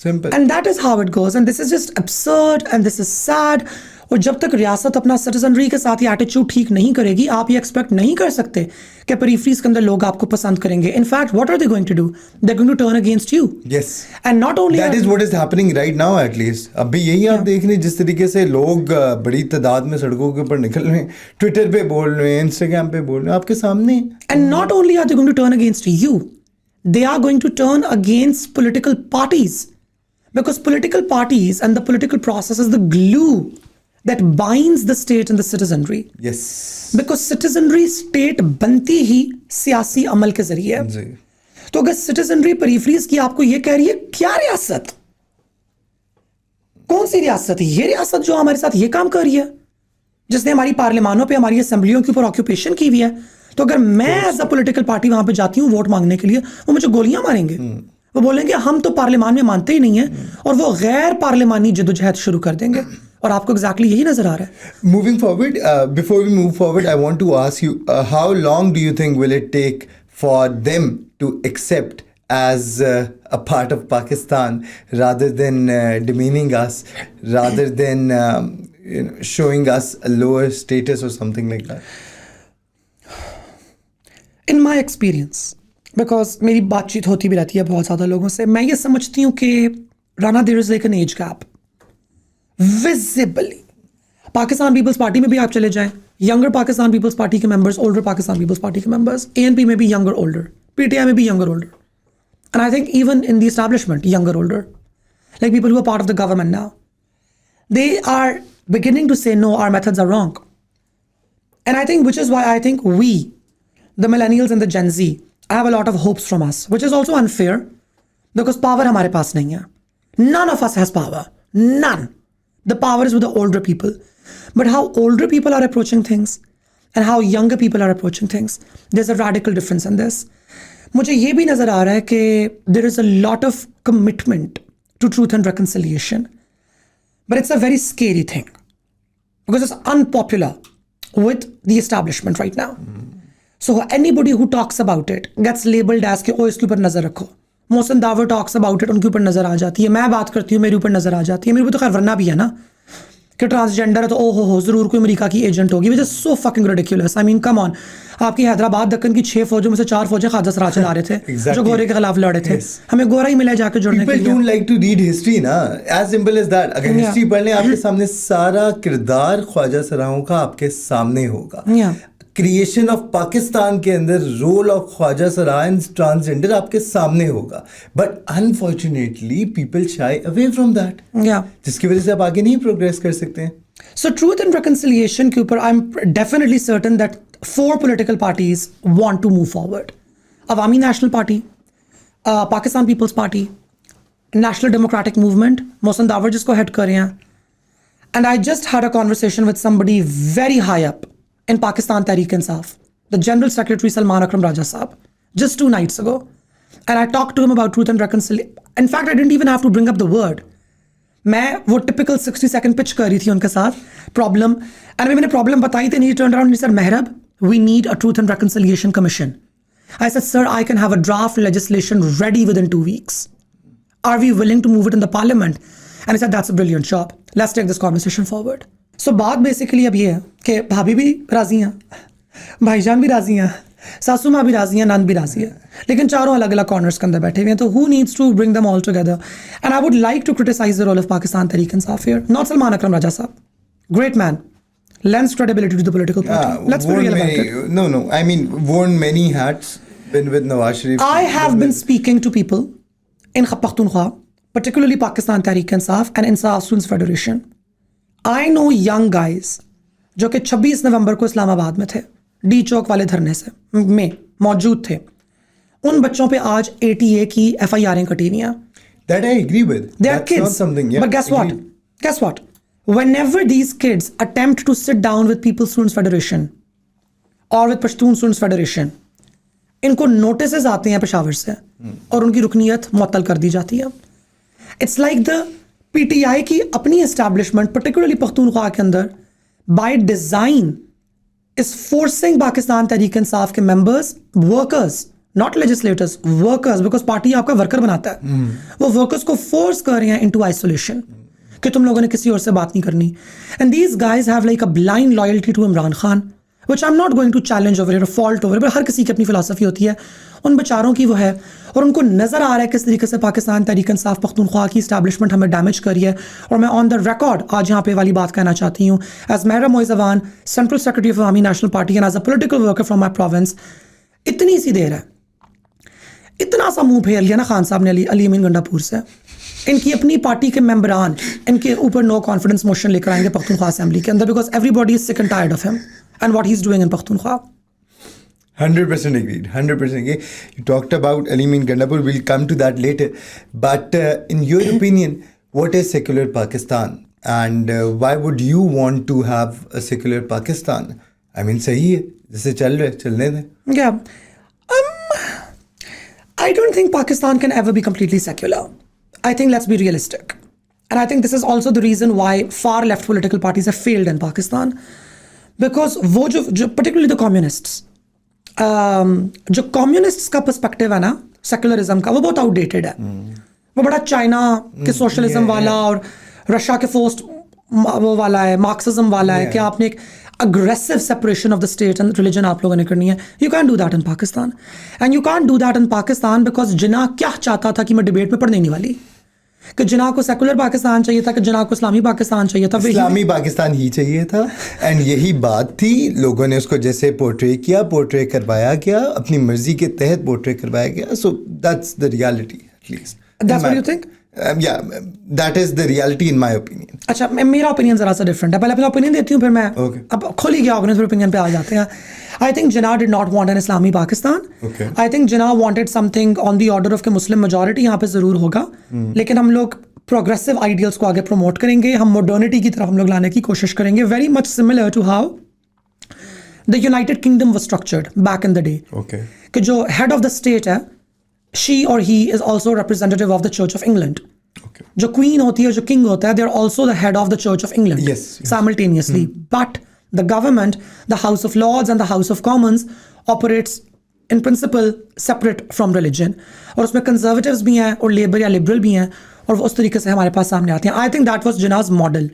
Simple. And that is how it goes. And this is just absurd and this is sad. और जब तक रियासत अपना सिटीजनरी के साथ ये एटीट्यूड ठीक नहीं करेगी, आप ये एक्सपेक्ट नहीं कर सकते कि पेरिफेरीज के अंदर लोग आपको पसंद करेंगे. In fact what are they going to do? They are going to turn against you. Yes. And not only That is what is happening right now at least. अभी यही आप देख रहे हैं जिस तरीके से लोग बड़ी तादाद में सड़कों के ऊपर निकल रहे हैं, ट्विटर पे बोल रहे हैं, इंस्टाग्राम पे बोल रहे हैं, आपके सामने. And not only are they going to turn against you, they are going to turn against political parties. Because political parties and the political process is the glue that binds the state and the citizenry. Yes. Because citizenry state बनती ही सियासी अमल के जरिए है. जी. तो अगर citizenry peripheries की आपको ये कह रही है, क्या रियासत? कौन सी रियासत है? ये रियासत जो हमारे साथ ये काम कर रही है, जिसने हमारी पार्लियामानों पे, हमारी असेंबलियों के ऊपर ऑक्यूपेशन की हुई है. तो अगर मैं एज अ पॉलिटिकल पार्टी वहां पे जाती हूँ वोट मांगने के लिए, वो मुझे गोलियां मारेंगे. वो बोलेंगे हम तो पार्लियामान में मानते ही नहीं है, और वो गैर पार्लियामानी जदोजहद शुरू कर देंगे. और आपको एग्जैक्टली यही नजर आ रहा है. Moving forward, before we move forward, I want to ask you, how long do you think will it take for them to accept as a part of Pakistan rather than demeaning us, rather than showing us a lower status or something like that? In my experience, because मेरी बातचीत होती भी रहती है बहुत ज़्यादा लोगों से, मैं ये समझती हूँ कि Rana there is like an age gap visibly. Pakistan People's Party में भी आप चले जाएं, यंगर पाकिस्तान पीपल्स पार्टी के मेंबर्स, ओल्डर पाकिस्तान पीपल्स पार्टी के मेंबर्स, ANP में भी यंगर ओल्डर, PTI में भी younger older, and I think even in the establishment younger older, like people who are part of the government now, they are beginning to say no, our methods are wrong. And I think, which is why I think we, the millennials and the Gen Z, I have a lot of hopes from us, which is also unfair because power हमारे पास नहीं है. None of us has power. None. The power is with the older people. But how older people are approaching things and how younger people are approaching things, there's a radical difference in this. मुझे ये भी नजर आ रहा है कि there is a lot of commitment to truth and reconciliation. But it's a very scary thing because it's unpopular with the establishment right now. So anybody who talks about it gets labeled as कि ओ इसके ऊपर नजर रखो. Mohsin the power talks about it, उनके ऊपर नजर आ जाती है. मैं बात करती हूँ, मेरे ऊपर नजर आ जाती है. मेरे ऊपर तो खैर वरना भी है ना कि ट्रांसजेंडर है तो ओ हो जरूर कोई अमेरिका की एजेंट होगी. Which is so fucking ridiculous. I mean come on, आपकी हैदराबाद दक्कन की 6 फौजों में से 4 फौजें ख्वाजा सराज चला रहे थे Exactly. जो गोरे के खिलाफ लड़े थे. Yes. हमें गोरा ही मिला जाके जुड़ने के People लिए. don't like to read history ना, as simple as that. अगर Yeah. हिस्ट्री पढ़ लें, आपके सामने सारा किरदार ख्वाजा सराओं का आपके सामने होगा. Yeah. क्रिएशन ऑफ पाकिस्तान के अंदर रोल ऑफ ख्वाजा सरा एंड ट्रांसजेंडर आपके सामने होगा. But unfortunately people shy away from that, Yeah. जिसकी वजह से आप आगे नहीं प्रोग्रेस कर सकते हैं. So truth and reconciliation के ऊपर I'm definitely certain that 4 political parties want to move forward. Awami National Party, Pakistan People's Party, National Democratic Movement, Mohsen Dawar जिसको head कर रहे हैं. And I just had a conversation with somebody very high up in Pakistan Tehreek-e-Insaf, the General Secretary Salman Akram Raja Saab, just 2 nights ago. And I talked to him about truth and reconciliation. In fact, I didn't even have to bring up the word. मैं वो typical 60 second pitch कर रही थी उनके साथ problem, and मैंने problem बताई थी. नहीं turn around sir Mehrab, we need a truth and reconciliation commission. I said, sir, I can have a draft legislation ready within 2 weeks. Are we willing to move it in the parliament? And he said, that's a brilliant job. Let's take this conversation forward. So बात basically अब ये है कि भाभी भी राजी हैं, भाईजान भी राजी हैं, सासू माँ भी राजी हैं, नंद भी राजी है, लेकिन चारों अलग अलग कॉर्नर्स के अंदर बैठे हुए हैं. तो who needs to bring them all together? And I would like to criticize the role of Pakistan Tehreek-e-Insaf here, not Salman Akram Raja Saab. Great man, lends credibility to the political party. Let's be real about it. No. I mean, worn many hats, been with Nawaz Sharif. I have been speaking to people in Pakhtunkhwa, particularly Pakistan Tehreek-e-Insaf and Insaf Students Federation. I know young guys जो कि 26 नवंबर को इस्लामाबाद में थे, D चौक वाले धरने से में मौजूद थे. उन बच्चों पे आज ATA की FIR कटी हुई हैं. That I agree with. They are That's kids. not something. Yeah, but guess what? agreed. Guess what? Whenever these kids attempt to sit down with People's Students Federation or with Pashtun Students Federation, इनको notice आते हैं पेशावर से और उनकी रुकनीत मुअत्तल कर दी जाती है. इट्स लाइक द PTI की अपनी एस्टैब्लिशमेंट, पर्टिकुलरली पख्तूनख्वा के अंदर, by design is forcing Pakistan Tehreek-e-Insaf के members, workers, not legislators, workers, because party आपका वर्कर बनाता है, वो वर्कर्स को फोर्स कर रहे हैं into isolation कि तुम लोगों ने किसी और से बात नहीं करनी. And these guys have like a blind loyalty to Imran Khan, which I'm not going to challenge over here or fault over, but हर किसी की अपनी फिलोसफी होती है. उन बेचारों की वो है और उनको नजर आ रहा है किस तरीके से पाकिस्तान तहरीक-ए-इंसाफ पख्तूनख्वा की एस्टैब्लिशमेंट हमें डैमेज करी है. और मैं ऑन द रिकॉर्ड आज यहाँ पे वाली बात कहना चाहती हूँ, as Mehra Moizwan, central secretary of Awami National Party and as a political worker from my province, इतनी सी देर है, इतना सा मुंह फेर लिया ना खान साहब ने अली अमीन गंडापुर से. इनकी अपनी पार्टी के मेंबरान इनके ऊपर नो कॉन्फिडेंस मोशन लेकर आएंगे पख्तूनख्वा असेंबली के अंदर, because everybody is sick and tired of him and what he is doing in Pakhtunkhwa. 100% agreed. 100% agreed. You talked about Ali Amin Gandapur. We'll come to that later. But in your opinion, what is secular Pakistan? And why would you want to have a secular Pakistan? I mean, सही है, जैसे चल रहे चलने दें. Yeah. I don't think Pakistan can ever be completely secular. I think let's be realistic. and I think this is also the reason why far left political parties have failed in Pakistan, because वो जो particularly the communists, जो communists का perspective है ना secularism का, वो बहुत outdated है. वो बड़ा चाइना के सोशलिज्म वाला और रशिया के फोर्स्ड वो वाला है, मार्क्सिज्म वाला है कि आपने एक aggressive separation of the state and religion आप लोगों ने करनी है. You can't do that in Pakistan. And you can't do that in Pakistan because जिन्ना क्या चाहता था कि मैं डिबेट में पढ़ने नहीं वाली, कि जिन्ना को सेकुलर पाकिस्तान चाहिए था, कि जिन्ना को इस्लामी पाकिस्तान चाहिए था. इस्लामी पाकिस्तान ही चाहिए था. एंड यही बात थी, लोगों ने उसको जैसे पोर्ट्रे करवाया गया, अपनी मर्जी के तहत पोर्ट्रे करवाया गया. So that's the reality, at least That's what you think? Yeah, that is the reality in my opinion. अच्छा, मेरा ओपिनियन जरा सा डिफरेंट है. पहले अपना ओपिनियन देती हूँ, फिर मैं अब खुल ही गया ऑर्गेनाइज ओपिनियन पे आ जाते हैं. I think Jinnah did not want an Islami Pakistan. Okay. I think Jinnah wanted something on the order of के मुस्लिम majority यहाँ पे ज़रूर होगा, लेकिन हम लोग प्रोग्रेसिव आइडियल्स को आगे प्रमोट करेंगे, हम मॉडर्निटी की तरफ हम लोग लाने की कोशिश करेंगे. Very much similar to how the United Kingdom was structured back in the day. Okay. कि जो हेड ऑफ द स्टेट है, she or he is also representative of the Church of England. Okay. जो queen होती है, जो king होता है, they are also the head of the Church of England. Yes. Simultaneously. But the government, the House of Lords and the House of Commons operates in principle separate from religion. और उसमें conservatives भी हैं और labor या liberal भी हैं, और वो उस तरीके से हमारे पास सामने आते हैं. I think that was Jinnah's model.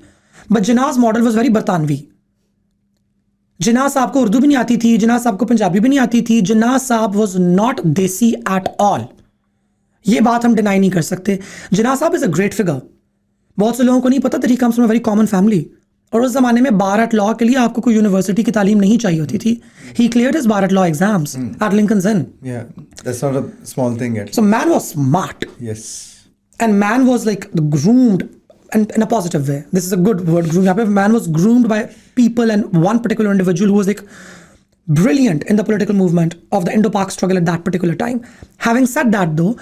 But Jinnah's model was very बरतानवी. जिन्ना साहब को उर्दू भी नहीं आती थी, जिन्ना साहब को पंजाबी भी नहीं आती थी. जिन्ना साहब वॉज नॉट देसी एट ऑल. ये बात हम डिनाई नहीं कर सकते. जिन्ना साहब इज अ ग्रेट फिगर. बहुत से लोगों को नहीं पता that he comes from a very common family. और उस जमाने में बार एट लॉ के लिए आपको कोई यूनिवर्सिटी की तालीम नहीं चाहिए होती थी. He cleared his bar at law exams at Lincoln's Inn. Yeah, that's not a small thing. So man was smart. Yes. And man was like groomed, and in a positive way. This is a good word, groomed. Man was groomed by people, and one particular individual who was like brilliant in the political movement of the Indo-Pak struggle at that particular time. Having said that though,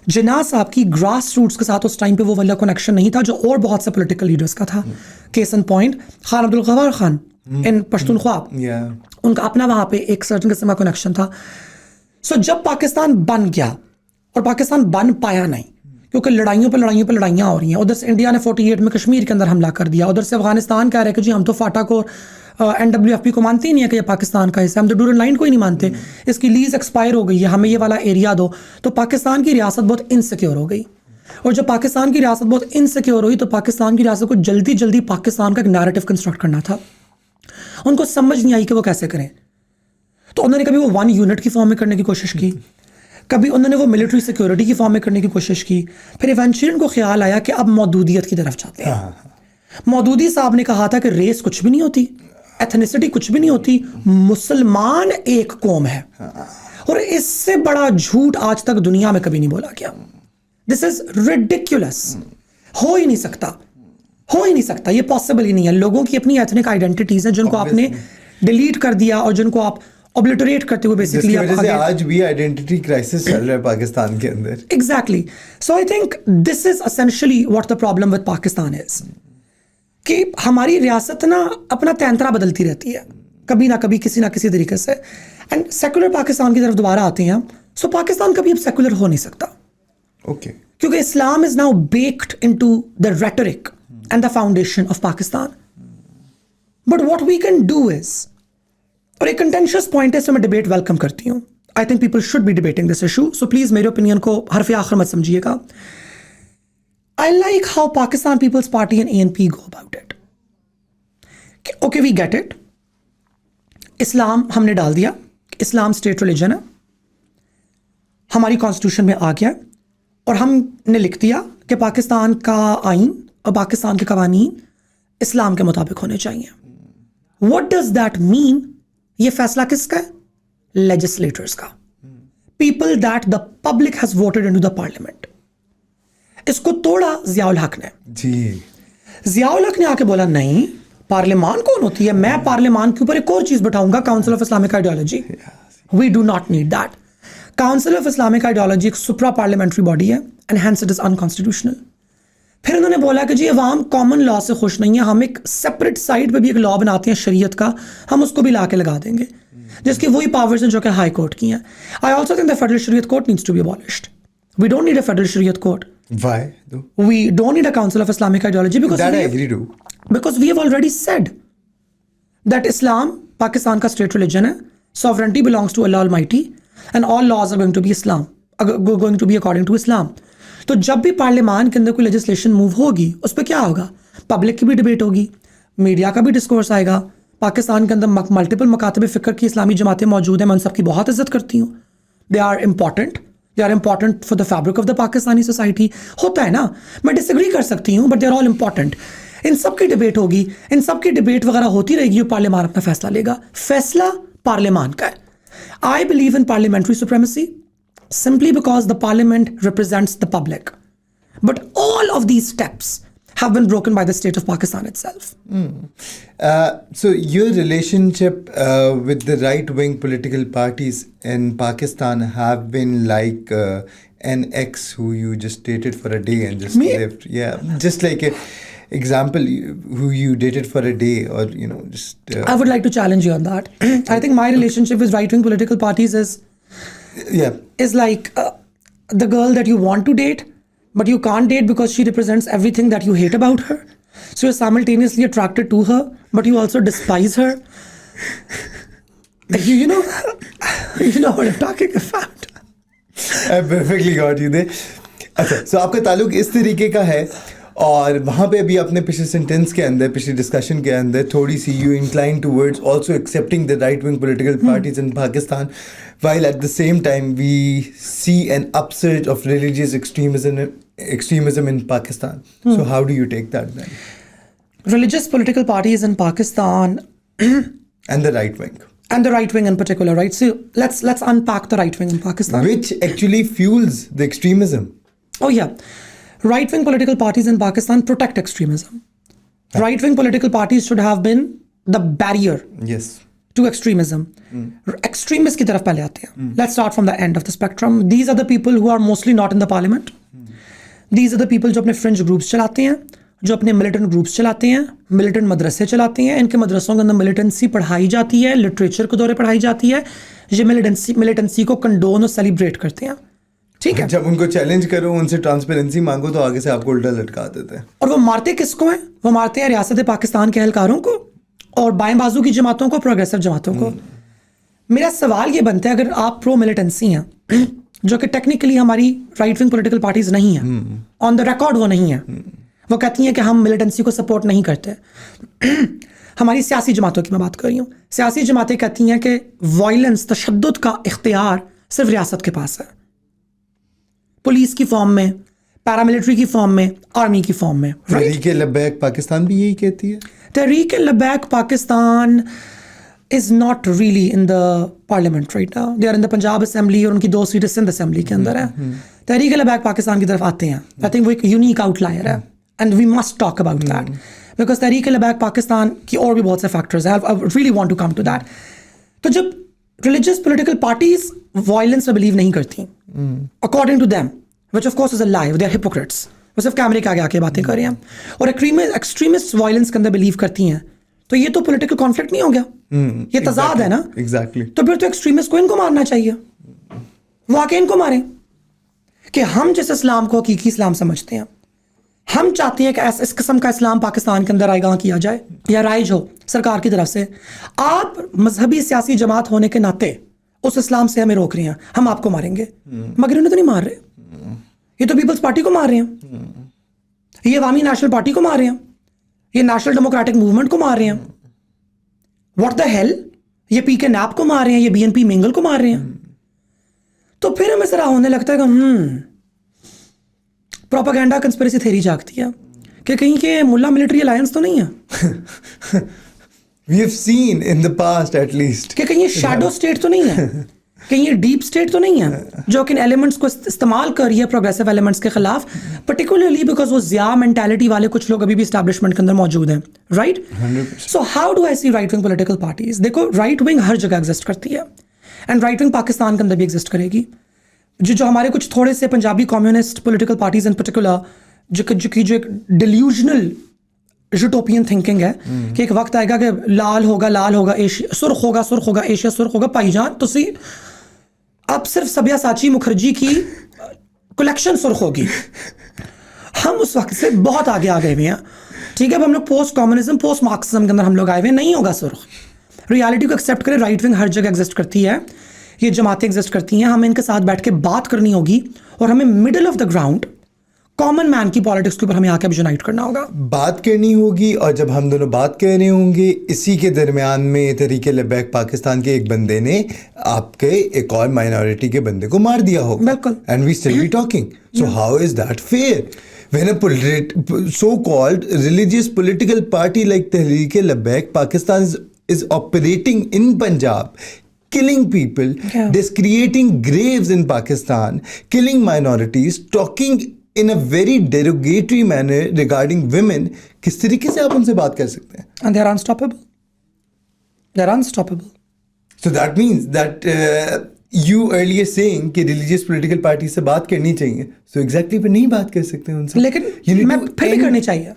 जिन्ना साहब की grass roots के साथ उस time पे वो वाला connection नहीं था जो और बहुत से पॉलिटिकल लीडर्स का था. Case in point Khan Abdul Ghaffar Khan in Pashtunkhwa, उनका अपना वहाँ पे एक सर्टन किस्म का कनेक्शन था. सो जब पाकिस्तान बन गया, और पाकिस्तान बन पाया नहीं क्योंकि लड़ाइयों पे लड़ाइयाँ हो रही हैं. उधर से इंडिया ने 48 में कश्मीर के अंदर हमला कर दिया, उधर से अफगानिस्तान कह रहे हैं कि जी हम तो फाटा को NWFP को मानते ही नहीं है कि ये पाकिस्तान का हिस्सा, हम तो डूरन लाइन को ही नहीं मानते, इसकी लीज एक्सपायर हो गई है, हमें ये वाला एरिया दो. तो पाकिस्तान की रियासत बहुत इनसिक्योर हो गई. और जब पाकिस्तान की रियासत बहुत इनसिक्योर हुई तो पाकिस्तान की रियासत को जल्दी पाकिस्तान का एक नैरेटिव कंस्ट्रक्ट करना था. उनको समझ नहीं आई कि वो कैसे करें. तो उन्होंने कभी वो वन यूनिट की फॉर्म में करने की कोशिश की, कभी उन्होंने वो मिलिट्री सिक्योरिटी की फॉर्म में करने की कोशिश की. फिर इवेंचुअली उनको ख्याल आया कि अब मौदूदियत की तरफ जाते हैं. मौदूदी साहब ने कहा था कि रेस कुछ भी नहीं होती, एथनिसिटी कुछ भी नहीं होती, मुसलमान एक कौम है. और इससे बड़ा झूठ आज तक दुनिया में कभी नहीं बोला गया. This is ridiculous. हो ही नहीं सकता, ये पॉसिबल ही नहीं है. लोगों की अपनी एथनिक आइडेंटिटीज हैं जिनको आपने डिलीट कर दिया और जिनको आप ऑब्लिटरेट करते हुए बेसिकली आज भी आइडेंटिटी क्राइसिस चल रहा है पाकिस्तान के अंदर. Exactly. So I think this is essentially what the problem with Pakistan is, कि हमारी रियासत ना अपना तैंतरा बदलती रहती है कभी ना कभी किसी ना किसी तरीके से. एंड सेकुलर पाकिस्तान की तरफ दोबारा आते हैं. सो पाकिस्तान कभी अब सेकुलर हो नहीं सकता. ओके. क्योंकि Islam is now baked into the rhetoric and the foundation of Pakistan. But what we can do is, और एक कंटेंशियस पॉइंट है, इसमें मैं डिबेट वेलकम करती हूँ. I think people should be debating this issue. So please मेरे opinion को हरफ आखिर मत समझिएगा. I like how Pakistan People's Party and ANP go about it. Okay, we get it. इस्लाम हमने डाल दिया, इस्लाम स्टेट रिलीजन है, हमारी कॉन्स्टिट्यूशन में आ गया, और हमने लिख दिया कि पाकिस्तान का आइन और पाकिस्तान के कवानीन इस्लाम के मुताबिक होने चाहिए. What does that mean? ये फैसला किसका है? Legislators का. People that the public has voted into the parliament. इसको तोड़ा जियाउल हक ने. जी. जियाउल हक ने आके बोला नहीं, पार्लियामान कौन होती है, मैं पार्लियामान के ऊपर एक और चीज बैठाऊंगा, council of Islamic ideology. We do not need that. Council of Islamic ideology एक सुप्रा पार्लियामेंट्री बॉडी है and hence it is unconstitutional. फिर उन्होंने बोला कि जी अवाम कॉमन लॉ से खुश नहीं है, हम एक सेपरेट साइड पे भी एक लॉ बनाते हैं शरीयत का, हम उसको भी ला के लगा देंगे, जिसकी वही पावर्स हैं जो कि हाई कोर्ट की हैं. I also think the federal Shariat court needs to be abolished. We don't need a federal Shariat court. Why though? We don't need a council of Islamic ideology because That I we agree to. because we have already said that Islam, Pakistan का state religion है, sovereignty belongs to Allah Almighty, and all laws are going to be Islam, going to be according to Islam. तो जब भी पार्लियामान के अंदर कोई legislation move होगी उस पर क्या होगा? पब्लिक की भी डिबेट होगी, मीडिया का भी डिस्कोर्स आएगा. पाकिस्तान के अंदर मल्टीपल मकातब फ़िक्र की इस्लामी जमातें मौजूद हैं. मैं उन सबकी बहुत इज्जत करती हूँ. They are important for the fabric of the Pakistani society. होता है ना, मैं डिसएग्री कर सकती हूँ, but they are all important. इन सब की डिबेट होगी, इन सब की डिबेट वगैरह होती रहेगी और पार्लियामान अपना फैसला लेगा. फैसला पार्लियामान का है. I believe in parliamentary supremacy simply because the parliament represents the public. But all of these steps have been broken by the state of Pakistan itself. So your relationship with the right-wing political parties in Pakistan have been like an ex who you just dated for a day and just Me? left. Yeah, just like a example, who you dated for a day, or just. I would like to challenge you on that. I think my relationship with right-wing political parties is like the girl that you want to date, but you can't date because she represents everything that you hate about her. So you're simultaneously attracted to her, but you also despise her. You know what I'm talking about. I perfectly got you there. अच्छा, so आपका ताल्लुक इस तरीके का है, और वहाँ पे अभी अपने पिछले सेंटेंस के अंदर, पिछले डिस्कशन के अंदर थोड़ी सी you incline towards also accepting the right wing political parties in Pakistan, while at the same time we see an upsurge of religious extremism in Pakistan. So how do you take that then? Religious political parties in Pakistan And the right wing. and the right wing in particular, right? So let's unpack the right wing in Pakistan. Which actually fuels the extremism. Oh yeah. Right-wing political parties in Pakistan protect extremism. Right-wing political parties should have been the barrier Yes. to extremism. Extremists की तरफ पहले आते हैं. Let's start from the end of the spectrum. These are the people who are mostly not in the parliament. These are the people जो अपने fringe groups चलाते हैं, जो अपने militant groups चलाते हैं, militant मदरसे चलाते हैं. इनके मदरसों के अंदर militancy पढ़ाई जाती है, literature के दौरे पढ़ाई जाती है. ये militancy को condone और celebrate करते हैं. ठीक है. जब उनको चैलेंज करो, उनसे ट्रांसपेरेंसी मांगो, तो आगे से आपको उल्टा लटका देते हैं. और वो मारते किसको हैं? वो मारते हैं रियासत पाकिस्तान के एहलकारों को और बाएं बाजू की जमातों को, प्रोग्रेसिव जमातों को. मेरा सवाल ये बनता है, अगर आप प्रो मिलिटेंसी हैं, जो कि टेक्निकली हमारी राइट विंग पॉलिटिकल पार्टीज नहीं हैं, ऑन द रिकॉर्ड वो नहीं है, वो कहती हैं कि हम मिलिटेंसी को सपोर्ट नहीं करते. हमारी सियासी जमातों की मैं बात कर रही हूँ. सियासी जमातें कहती हैं कि वायलेंस, तशद्दुद का इख्तियार सिर्फ रियासत के पास है, पुलिस की फॉर्म में, पैरामिलिट्री की फॉर्म में, आर्मी की फॉर्म में. तहरीक लब्बैक पाकिस्तान भी यही कहती है. तहरीक लब्बैक Pakistan is not really in the parliament right now. They are in the Punjab Assembly और उनकी 2 सीटें सिंध असेंबली के अंदर है. तहरीक लब्बैक पाकिस्तान की तरफ आते हैं. I think वो एक यूनिक आउटलायर है, and we must talk about that because तहरीक लब्बैक पाकिस्तान की और भी बहुत से फैक्टर्स हैं. I really want to come to that. तो जब religious political parties violence में believe नहीं करती, according to them, which of course is a lie, they are hypocrites. वो सिर्फ कैमरे के आगे आके बातें कर रहे हैं, और एक्सट्रीमिस्ट वायलेंस के अंदर बिलीव करती हैं, तो ये तो पॉलिटिकल कॉन्फ्लिक्ट नहीं हो गया? ये तजाद है ना. एग्जैक्टली. तो फिर तो एक्सट्रीमिस्ट को इनको मारना चाहिए, वो आके इनको मारें कि हम जिस इस्लाम को हकीकी इस्लाम समझते हैं, हम चाहते हैं कि इस किस्म का इस्लाम पाकिस्तान के अंदर आगाह किया जाए या राइज हो सरकार की तरफ से. आप मजहबी सियासी जमात होने के नाते उस इस्लाम से हमें रोक रहे हैं, हम आपको मारेंगे. मगर इन्हें तो नहीं मार रहे, ये तो पीपल्स पार्टी को मार रहे हैं, ये अवामी नेशनल पार्टी को मार रहे हैं, ये नेशनल डेमोक्रेटिक मूवमेंट को मार रहे हैं. व्हाट द हेल, ये पीके नैप को मार रहे हैं, ये बीएनपी मिंगल को मार रहे हैं. तो फिर हमें जरा होने लगता है कि प्रोपेगेंडा कंस्पिरेसी थ्योरी जागती है कि कहीं के मुल्ला मिलिट्री अलायंस तो नहीं है. We have seen in the past at least. कि कहीं ये शैडो स्टेट तो नहीं है, कहीं ये डीप स्टेट तो नहीं है, जो कि इन एलिमेंट्स को इस्तेमाल कर रही है प्रोग्रेसिव एलिमेंट्स के खिलाफ, पर्टिकुलरली बिकॉज वो ज़िया मेंटालिटी वाले कुछ लोग अभी भी एस्टैब्लिशमेंट के अंदर मौजूद हैं. Right. So how do I see right wing political parties? देखो, राइट विंग हर जगह एग्जिस्ट करती है, एंड राइट विंग पाकिस्तान के अंदर भी एग्जिस्ट करेगी. जो हमारे कुछ थोड़े से Punjabi communist political parties in particular, जो एक डिल्यूजनल यूटोपियन थिंकिंग है कि एक वक्त आएगा कि लाल होगा एशिया, सुर्ख होगा एशिया, सुर्ख होगा भाईजान. तुसी अब सिर्फ सब्यासाची मुखर्जी की कलेक्शन सुर्ख होगी, हम उस वक्त से बहुत आगे आ गए हुए हैं, ठीक है। अब हम लोग पोस्ट कम्युनिज्म पोस्ट मार्क्सिज्म के अंदर हम लोग आए हुए हैं, नहीं होगा सुर्ख। रियलिटी को एक्सेप्ट करें, राइट विंग हर जगह एग्जिस्ट करती है, ये जमातें एग्जिस्ट करती हैं, हमें इनके साथ बैठ के बात करनी होगी और हमें middle of the ground common man की पॉलिटिक्स के ऊपर हमें आके यूनाइट करना होगा, बात करनी होगी। और जब हम दोनों बात कर रहे होंगे, इसी के दरमियान में तहरीक लबैक पाकिस्तान के एक बंदे ने आपके एक और माइनॉरिटी के बंदे को मार दिया होगा, बिल्कुल। And we still be talking. So how is that fair when a so-called religious political party like Tehreek Labbaik Pakistan is operating in Punjab, killing people, creating graves in Pakistan, killing minorities, talking in a very derogatory manner regarding women. किस तरीके से आप उनसे बात कर सकते हैं? and they're unstoppable. They're unstoppable. So that means that you earlier saying कि religious political party से बात करनी चाहिए, so exactly पे नहीं बात कर सकते उनसे। लेकिन मैं फिर भी करनी चाहिए।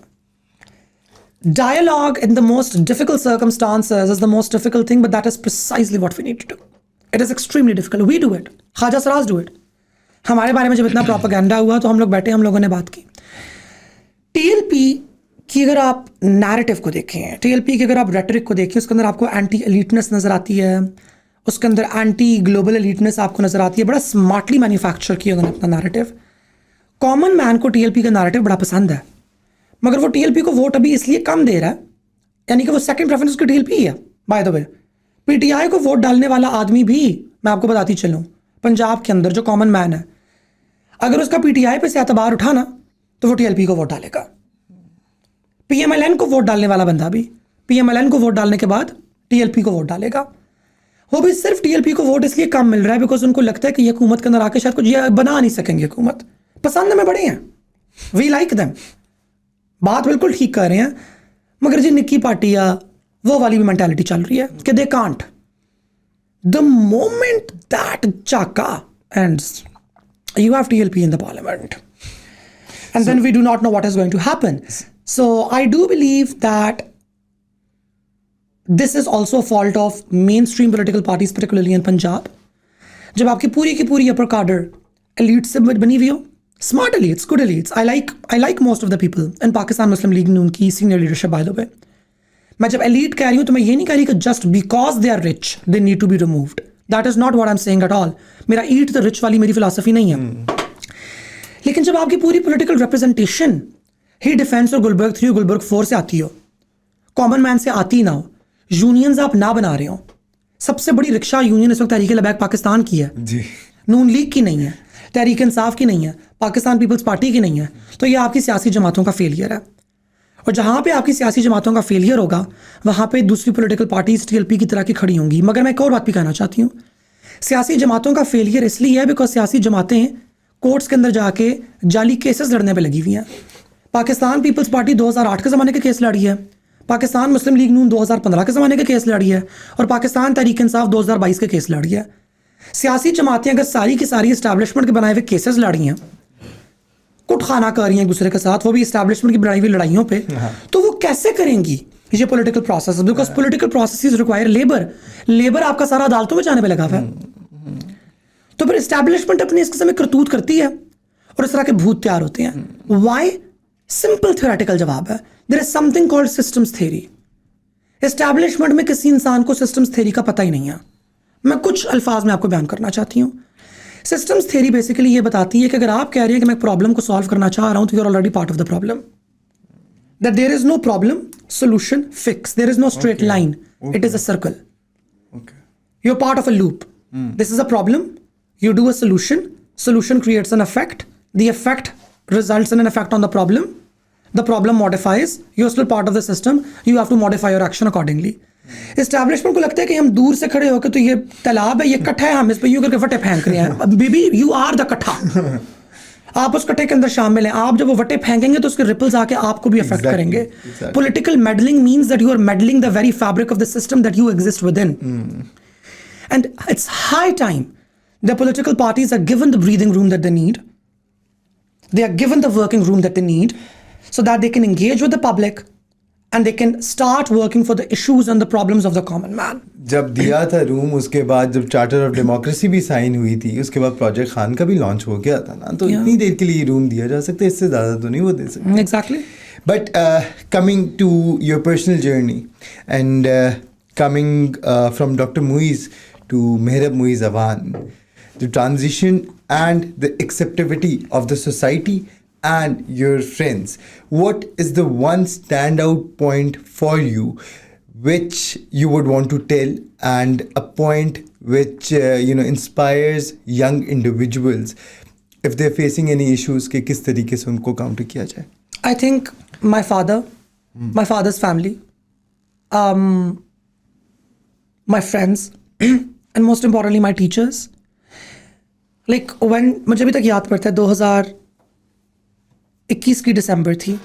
Dialogue in the most difficult circumstances is the most difficult thing, but that is precisely what we need to do. It is extremely difficult. We do it. Khaja Saraz do it. हमारे बारे में जब इतना propaganda हुआ तो हम लोग बैठे, हम लोगों ने बात की। TLP की अगर आप नैरेटिव को देखें, TLP की अगर आप रेटरिक को देखें, उसके अंदर आपको एंटी एलिटनेस नजर आती है, उसके अंदर एंटी ग्लोबल एलिटनेस आपको नजर आती है। बड़ा स्मार्टली मैन्युफैक्चर किया उन्होंने अपना नैरेटिव। कॉमन मैन को TLP का नैरेटिव बड़ा पसंद है, मगर वो TLP को वोट अभी इसलिए कम दे रहा है, यानी कि वो सेकंड प्रेफरेंस उसकी TLP ही है। बाय द वे, PTI को वोट डालने वाला आदमी भी, मैं आपको बताती चलूँ, पंजाब के अंदर जो कॉमन मैन है, अगर उसका PTI पे से एतबार उठाना तो वो TLP को वोट डालेगा। PMLN को वोट डालने वाला बंदा भी PMLN को वोट डालने के बाद TLP को वोट डालेगा। वो भी सिर्फ TLP को वोट इसलिए कम मिल रहा है बिकॉज उनको लगता है कि ये हुकूमत के अंदर आके शायद कुछ ये बना नहीं सकेंगे। हुकूमत पसंद हमें बड़े हैं, वी लाइक देम, बात बिल्कुल ठीक कर रहे हैं, मगर जी निक्की पार्टी या वो वाली भी मेंटालिटी चल रही है कि they can't. The moment that चाका ends, you have TLP in the parliament, and then we do not know what is going to happen. So I do believe that this is also a fault of mainstream political parties, particularly in Punjab. जब आपकी पूरी की पूरी upper cadre elites से बनी हुई हो, smart elites, good elites. I like most of the people in Pakistan Muslim League ने उनकी senior leadership by the way. मैं जब elite कह रही हूँ तो मैं ये नहीं कह रही कि just because they are rich they need to be removed. That is not what I'm saying at all. मेरा eat the rich वाली मेरी फिलॉसफी नहीं है। लेकिन जब आपकी पूरी पॉलिटिकल रिप्रेजेंटेशन ही डिफेंस और गुलबर्ग 3 और गुलबर्ग 4 से आती हो, कॉमन मैन से आती ना हो, यूनियंस आप ना बना रहे हो। सबसे बड़ी रिक्शा यूनियन इस वक्त तहरीक लबैक पाकिस्तान की है जी, नून लीग की नहीं है, तहरीक इंसाफ की नहीं है, पाकिस्तान पीपल्स पार्टी की नहीं है। तो ये आपकी सियासी जमातों का फेलियर है, और जहाँ पे आपकी सियासी जमातों का फेलियर होगा वहाँ पे दूसरी पॉलिटिकल पार्टीज TLP की तरह की खड़ी होंगी। मगर मैं एक और बात भी कहना चाहती हूँ, सियासी जमातों का फेलियर इसलिए है बिकॉज सियासी जमातें कोर्ट्स के अंदर जाके जाली केसेस लड़ने पे लगी हुई हैं। पाकिस्तान पीपल्स पार्टी 2008 के ज़माने के केस लड़ी है, पाकिस्तान मुस्लिम लीग नून 2015 के ज़माने के केस लड़ी है, और पाकिस्तान तहरीक इंसाफ 2022 के केस लड़ी है। सियासी जमातें अगर सारी की सारी इस्टेब्लिशमेंट के बनाए हुए केसेस लड़ी हैं, कुटखाना कर रही हैं एक दूसरे के साथ, वो भी इस्टेब्लिशमेंट की बनाई हुई लड़ाइयों पे, तो वो कैसे करेंगी ये political process? Because political processes require labour आपका सारा अदालतों में जाने पे लगा हुआ है। तो फिर इस्टेब्लिशमेंट अपनी इस किस्म करतूत करती है और इस तरह के भूत तैयार होते हैं। वाई? सिंपल थ्योरेटिकल जवाब है, there is something called systems theory. Establishment में किसी इंसान को सिस्टम्स थ्योरी का पता ही नहीं है। मैं कुछ अल्फाज में आपको बयान करना चाहती हूँ। सिस्टम्स थ्योरी बेसिकली ये बताती है कि अगर आप कह रहे हैं कि मैं प्रॉब्लम को सॉल्व करना चाह रहा हूँ तो you are already part of the problem. That there is no problem solution fix, there is no straight line, it is a circle, you are part of a loop. This is a problem, you do a solution creates an effect, the effect results in an effect on the problem modifies, you're still part of the system, you have to modify your action accordingly. Establishment को लगता है कि हम दूर से खड़े होकर तो ये तालाब है, ये कट्ठा है, हम इस पे यूं करके वटे फेंक रहे हैं। बेबी यू आर द कट्ठा, आप उस कट्ठे के अंदर शामिल हैं। आप जब वो वटे फेंकेंगे तो उसके रिपल्स आके आपको भी अफेक्ट करेंगे। Political meddling means that you are meddling the very fabric of the system that you exist within, and it's high time the political parties are given the breathing room that they need. They are given the working room that they need so that they can engage with the public and they can start working for the issues and the problems of the common man. जब दिया था room, उसके बाद जब charter of democracy भी sign हुई थी, उसके बाद प्रोजेक्ट खान का भी लॉन्च हो गया था ना, तो इतनी देर के लिए रूम दिया जा सकता है, इससे ज़्यादा तो नहीं वो दे सकते. Exactly. But coming to your personal journey and coming from Dr. Muiz to Mehrab Muiz Awan, the transition and the acceptability of the society and your friends, what is the one standout point for you which you would want to tell, and a point which inspires young individuals if they're facing any issues कि किस तरीके से उनको counter किया जाए? I think my father, my father's family, my friends, and most importantly my teachers. Like when मुझे अभी तक याद पड़ता है 2021 की दिसंबर थी,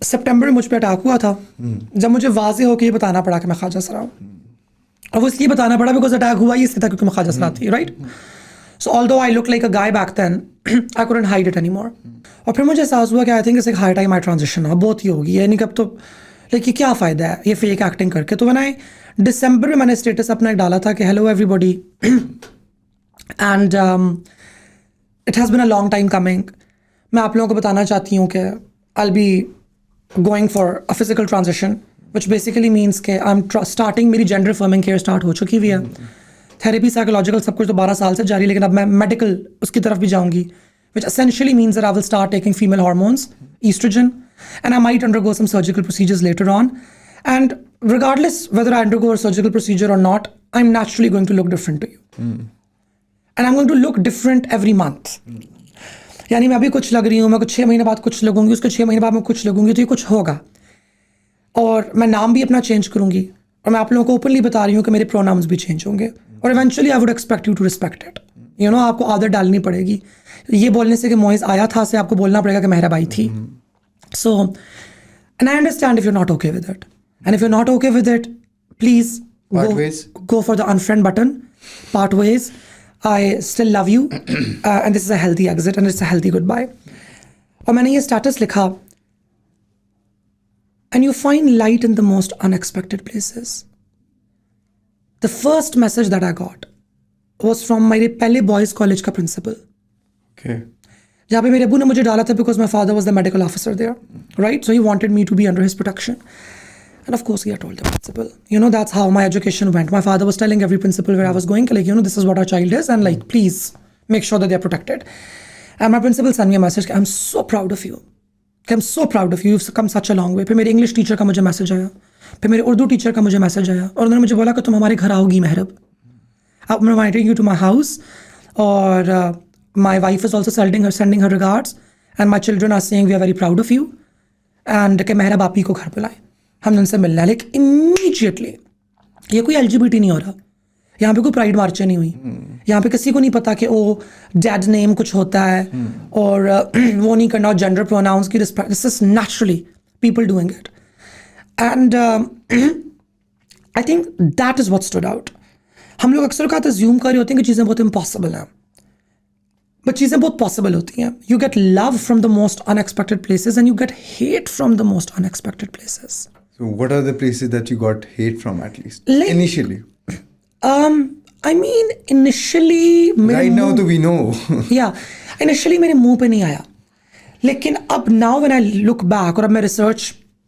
सितंबर में मुझ पे अटैक हुआ था, जब मुझे वाज़ेह होकर ये बताना पड़ा कि मैं ख्वाजा सरा हूँ. और वो इसलिए बताना पड़ा बिकॉज अटैक हुआ ही इसलिए था क्योंकि मैं ख्वाजा सरा थी, right. So although I look like a guy back then, I couldn't hide it anymore. और फिर मुझे एहसास हुआ कि आई थिंक इट्स एक हाई टाइम आई ट्रांजिशन है, बहुत ही होगी ये, नहीं कब तो लाइक ये क्या फ़ायदा है ये फेक एक्टिंग करके. तो मैंने दिसंबर में मैंने स्टेटस अपना एक डाला था कि hello everybody, and it has been a long time coming. मैं आप लोगों को बताना चाहती हूँ कि I will be going for a physical transition, which basically means के आई एम स्टार्टिंग, मेरी जेंडर अफर्मिंग केयर स्टार्ट हो चुकी हुई है. थेरेपी, साइकोलॉजिकल सब कुछ तो 12 साल से जारी, लेकिन अब मैं मेडिकल उसकी तरफ भी जाऊँगी, which essentially means that I will start taking female hormones, estrogen, and I might undergo some surgical procedures later on. And regardless whether I undergo a surgical procedure or not, I'm naturally going to look different to you. And I'm going to look different every month. यानी मैं अभी कुछ लग रही हूँ, मैं कुछ 6 महीने बाद कुछ लगूंगी, उसके 6 महीने बाद मैं कुछ लगूंगी, तो ये कुछ होगा. और मैं नाम भी अपना चेंज करूंगी, और मैं आप लोगों को ओपनली बता रही हूँ कि मेरे प्रोनाउंस भी चेंज होंगे. और eventually I would expect you to respect it. आपको आदत डालनी पड़ेगी. ये बोलने से कि मोइज आया था से आपको बोलना पड़ेगा कि मेहरब आई थी. So and I understand if you not okay with it, and if you not okay with it, please go for the unfriend button, part ways. I still love you, and this is a healthy exit and it's a healthy goodbye. और मैंने ये status लिखा, and you find light in the most unexpected places. The first message that I got was from मेरे पहले boys college का principal, जहाँ पे मेरे अबू ने मुझे डाला था because my father was the medical officer there, right? So he wanted me to be under his protection. And of course, he had told the principal. That's how my education went. My father was telling every principal where I was going, like, this is what our child is, and like, please make sure that they're protected. And my principal sent me a message, I'm so proud of you. I'm so proud of you. You've come such a long way. फिर मेरे English teacher का मुझे message आया, फिर मेरे Urdu teacher का मुझे message आया, और उन्होंने मुझे बोला कि तुम हमारे घर आओगी मेहरब. I'm inviting you to my house, और my wife is also sending her regards, and my children are saying we are very proud of you, and कि मेहरब आप ही को घर बुलाएं, हमने उनसे मिलना है. लेकिन इमीडिएटली, ये कोई LGBT नहीं हो रहा, यहाँ पे कोई प्राइड मार्चें नहीं हुई, यहाँ पे किसी को नहीं पता कि ओ डैड नेम कुछ होता है, और वो नहीं करना, जेंडर प्रोनाउंस की respect. This is naturally people doing it, and I think that is what stood out. हम लोग अक्सर कहते अज्यूम कर रहे होते हैं कि चीज़ें बहुत इम्पॉसिबल हैं, बट चीज़ें बहुत पॉसिबल होती हैं. You get love from the most unexpected places, and you get hate from the most unexpected places. So what are the places that you got hate from, at least initially? I mean, initially right now do we know? Yeah, initially मेरे मुंह पे नहीं आया, लेकिन अब now when I look back, और अब मैं रिसर्च,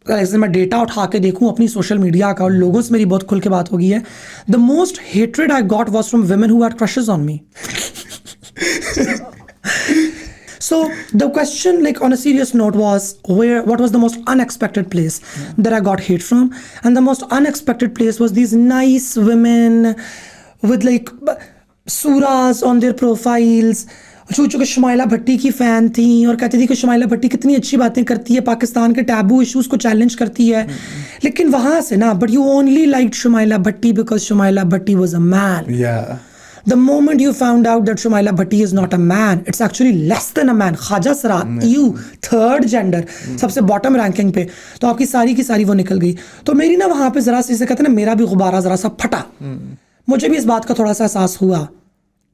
जैसे मैं डेटा उठा के देखूं अपनी सोशल मीडिया का, और लोगों से मेरी बहुत खुल के बात हो गई है. The most hatred I got was from women who had crushes on me. So the question, like on a serious note, was what was the most unexpected place that I got hate from? And the most unexpected place was these nice women with like surahs on their profiles, जो कि शुमाइला भट्टी की fan थी और कहती थी कि शुमाइला भट्टी कितनी अच्छी बातें करती है, पाकिस्तान के टैबू इश्यूज़ को चैलेंज करती है. लेकिन वहाँ से ना, but you only liked Shumaila Bhatti because Shumaila Bhatti was a man. The moment you found out that Shumaila Bhatti is not a man, it's actually less than a man. Khaja Sara, you, third gender, सबसे bottom ranking पे, तो आपकी सारी की सारी वो निकल गई. तो मेरी ना वहाँ पे ज़रा सी से कहते हैं ना, मेरा भी गुब्बारा ज़रा सा फटा. मुझे भी इस बात का थोड़ा सा एहसास हुआ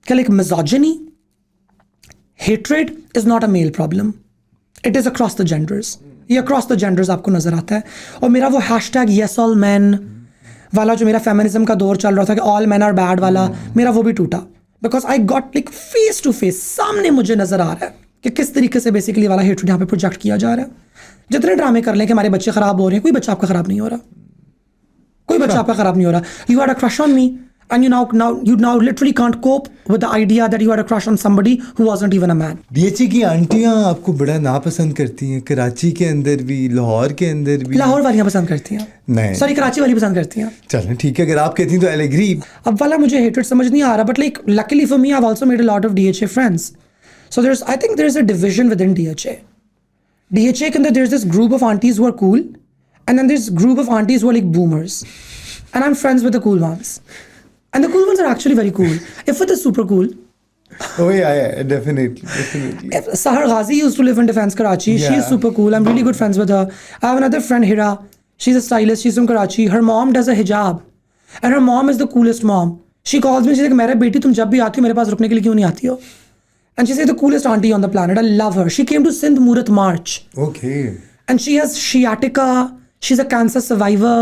कि like misogyny, hatred is not a male problem. It is across the genders. ये अक्रॉस द जेंडर्स आपको नजर आता है। और मेरा वो हैशटैग येस ऑल मैन वाला जो मेरा फेमिनिज्म का दौर चल रहा था कि ऑल मैन आर बैड वाला, मेरा वो भी टूटा, because I got like face to face, सामने मुझे नजर आ रहा है कि किस तरीके से बेसिकली वाला हेट्रेड यहाँ पे प्रोजेक्ट किया जा रहा है। जितने ड्रामे कर लें कि हमारे बच्चे खराब हो रहे हैं, कोई बच्चा आपका खराब नहीं हो रहा, कोई बच्चा आपका खराब नहीं हो रहा। You had a crush on me and you now literally can't cope with the idea that you had a crush on somebody who wasn't even a man. DHA की आंटियां आपको बड़ा नापसंद करती हैं, कराची के अंदर भी, लाहौर के अंदर भी। लाहौर वालियां पसंद करती हैं, नहीं सॉरी कराची वाली पसंद करती हैं। चलें ठीक है, अगर आप कहती हैं तो आई एग्री। अब वाला मुझे हेटेड समझ नहीं आ रहा, but like luckily for me I've also made a lot of DHA friends. So I think there's a division within DHA. DHA के अंदर there's this group of aunties who are cool, and then there's group of aunties who are like boomers, and I'm friends with the cool ones. And the cool ones are actually very cool. Ifat is super cool. Oh yeah, definitely. Sahar Ghazi used to live in Defense Karachi. She Yeah. is super cool. I'm really good friends with her. I have another friend, Hira. She's a stylist. She's from Karachi. Her mom does a hijab. And her mom is the coolest mom. She calls me. She's like, "मेरा बेटी तुम जब भी आती हो मेरे पास रुकने के लिए क्यों नहीं आती हो?" And she's like the coolest auntie on the planet. I love her. She came to Sindh Murat March. Okay. And she has sciatica. She's a cancer survivor.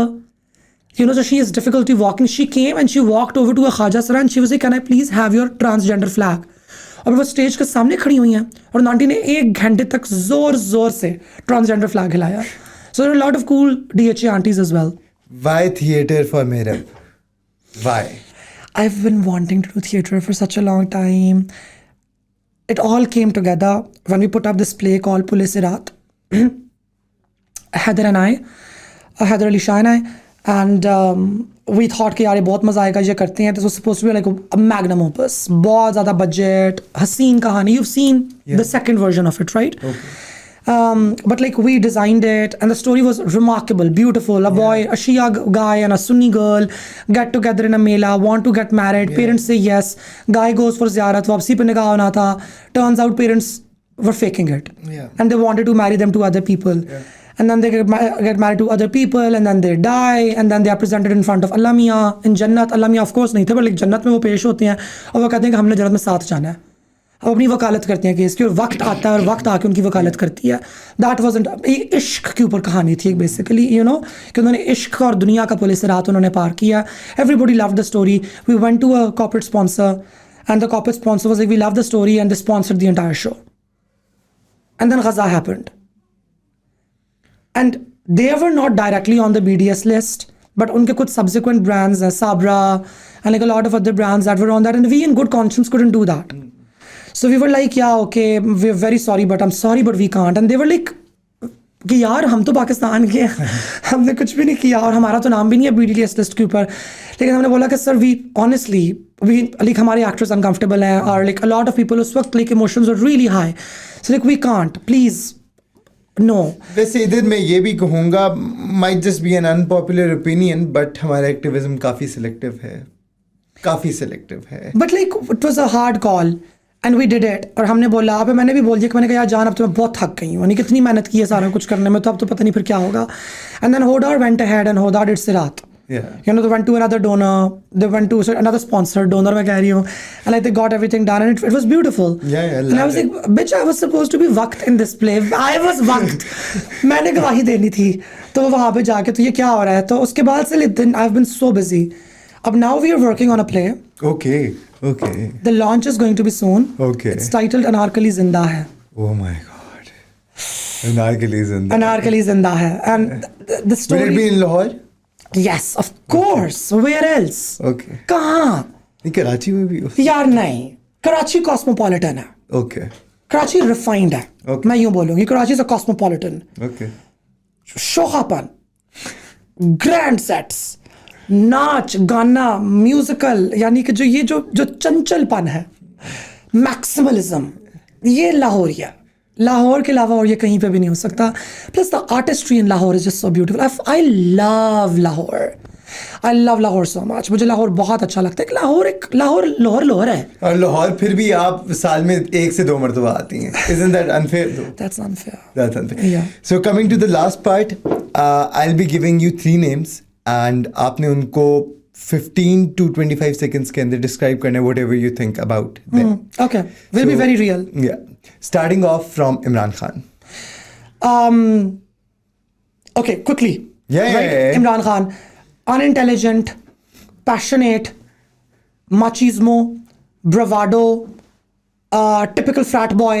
You know, so she has difficulty walking. She came and she walked over to a Khaja Sara and she was like, "Can I please have your transgender flag?" और वो stage के सामने खड़ी हुई हैं और aunty ने 1 घंटे तक जोर जोर से ट्रांसजेंडर फ्लैग हिलाया। So there are a lot of cool DHA aunties as well. Why theatre for Mehrab? Why? I've been wanting to do theatre for such a long time. It all came together when we put up this play called Pulisirat. Heather and I, Heather Ali Shah and I, and we thought कि यार ये बहुत मजा आएगा ये करते हैं। This was supposed to be like a magnum opus, बहुत ज़्यादा budget, हसीन कहानी. You've seen the second version of it, right? Okay. But like we designed it and the story was remarkable, beautiful. A boy, a Shia guy and a Sunni girl get together in a mela, want to get married. Parents say yes. Guy goes for ziyarat, वापसी पे निकाह होना था. Turns out parents were faking it. Yeah. And they wanted to marry them to other people. Yeah. And then they get married to other people and then they die and then they are presented in front of Allah Miya in Jannat. Allah Miya of course नहीं थे, पर like जन्नत में वो पेश होते हैं और वो कहते हैं कि हमने जन्नत में साथ जाना है। अब अपनी वकालत करते हैं कि इसकी, और वक्त आता है और वक्त आके उनकी वकालत करती है। दैट वाज इश्क के ऊपर कहानी थी बेसिकली, यू नो, कि उन्होंने इश्क और दुनिया का पुलिस रात उन्होंने पार किया। Everybody love the story. We went to a corporate sponsor and the corporate sponsor was like, we love the story and they sponsored the entire show. And then Gaza happened and they were not directly on the BDS list, but उनके कुछ subsequent brands, Sabra and like a lot of other brands that were on that, and we in good conscience couldn't do that. So we were like, yeah, okay, we're very sorry, but I'm sorry, but we can't. And they were like, कि यार हम तो पाकिस्तान के हैं, हमने कुछ भी नहीं किया और हमारा तो नाम भी नहीं है BDS लिस्ट के ऊपर. लेकिन हमने बोला कि sir we honestly we like हमारे एक्टर्स अनकंफर्टेबल हैं और like a lot of people उस वक्त like emotions are really high. So like we can't, please no. वैसे इधर मैं ये भी कहूँगा, might just be an unpopular opinion, but हमारा एक्टिविज्म काफ़ी सिलेक्टिव है, काफ़ी सिलेक्टिव है. But like it was a hard call and we did it. और हमने बोला, अब मैंने भी बोल दिया कि मैंने कहा यार जान अब तो मैं बहुत थक गई हूँ, यानी कितनी मेहनत की है सारा कुछ करने में, तो अब तो पता नहीं फिर क्या होगा. And then Hodar went ahead and Hodar did Sirat. Yeah. You know, they went to another donor, they went to another sponsor donor, मैं कह रही हूँ, and like they got everything done and it was beautiful. Yeah, And I was like, bitch, I was supposed to be वक्त in this play. I was वक्त. मैंने गवाही देनी थी, तो वहाँ पे जाके तो ये क्या हो रहा है. तो उसके बाद से then I've been so busy. अब now we are working on a play. Okay. The launch is going to be soon. Okay. It's titled Anarkali Zinda hai. Oh my God. Anarkali Zinda. Anarkali Zinda hai. And the story. Will it be in Lahore? Yes, of course. Where else? Okay. कहाँ? नहीं, कराची में भी हो. यार नहीं, Karachi cosmopolitan है. Okay. Karachi refined है. Okay. मैं यूं बोलूंगी, Karachi is a cosmopolitan. Okay. शोखापन, ग्रैंड सेट्स, नाच गाना, म्यूजिकल, यानी कि जो चंचलपन है, मैक्सिमलिज्म, ये लाहौर है. लाहौर के अलावा और ये कहीं पे भी नहीं हो सकता. Plus the artistry in Lahore is just so beautiful. I love Lahore so much. मुझे लाहौर बहुत अच्छा लगता है कि लाहौर है. और लाहौर फिर भी आप साल में 1 से 2 मरतबा आती हैं. Isn't that unfair though? That's unfair. That's unfair. Yeah. So coming to the last part, I'll be giving you 3 names and आपने उनको 15 to 25 seconds के अंदर describe करना है whatever you think about them. Okay, will be So, very real. Yeah. Starting off from Imran Khan. Okay, quickly. Yeah, Right? yeah. Imran Khan, unintelligent, passionate, machismo, bravado, typical frat boy.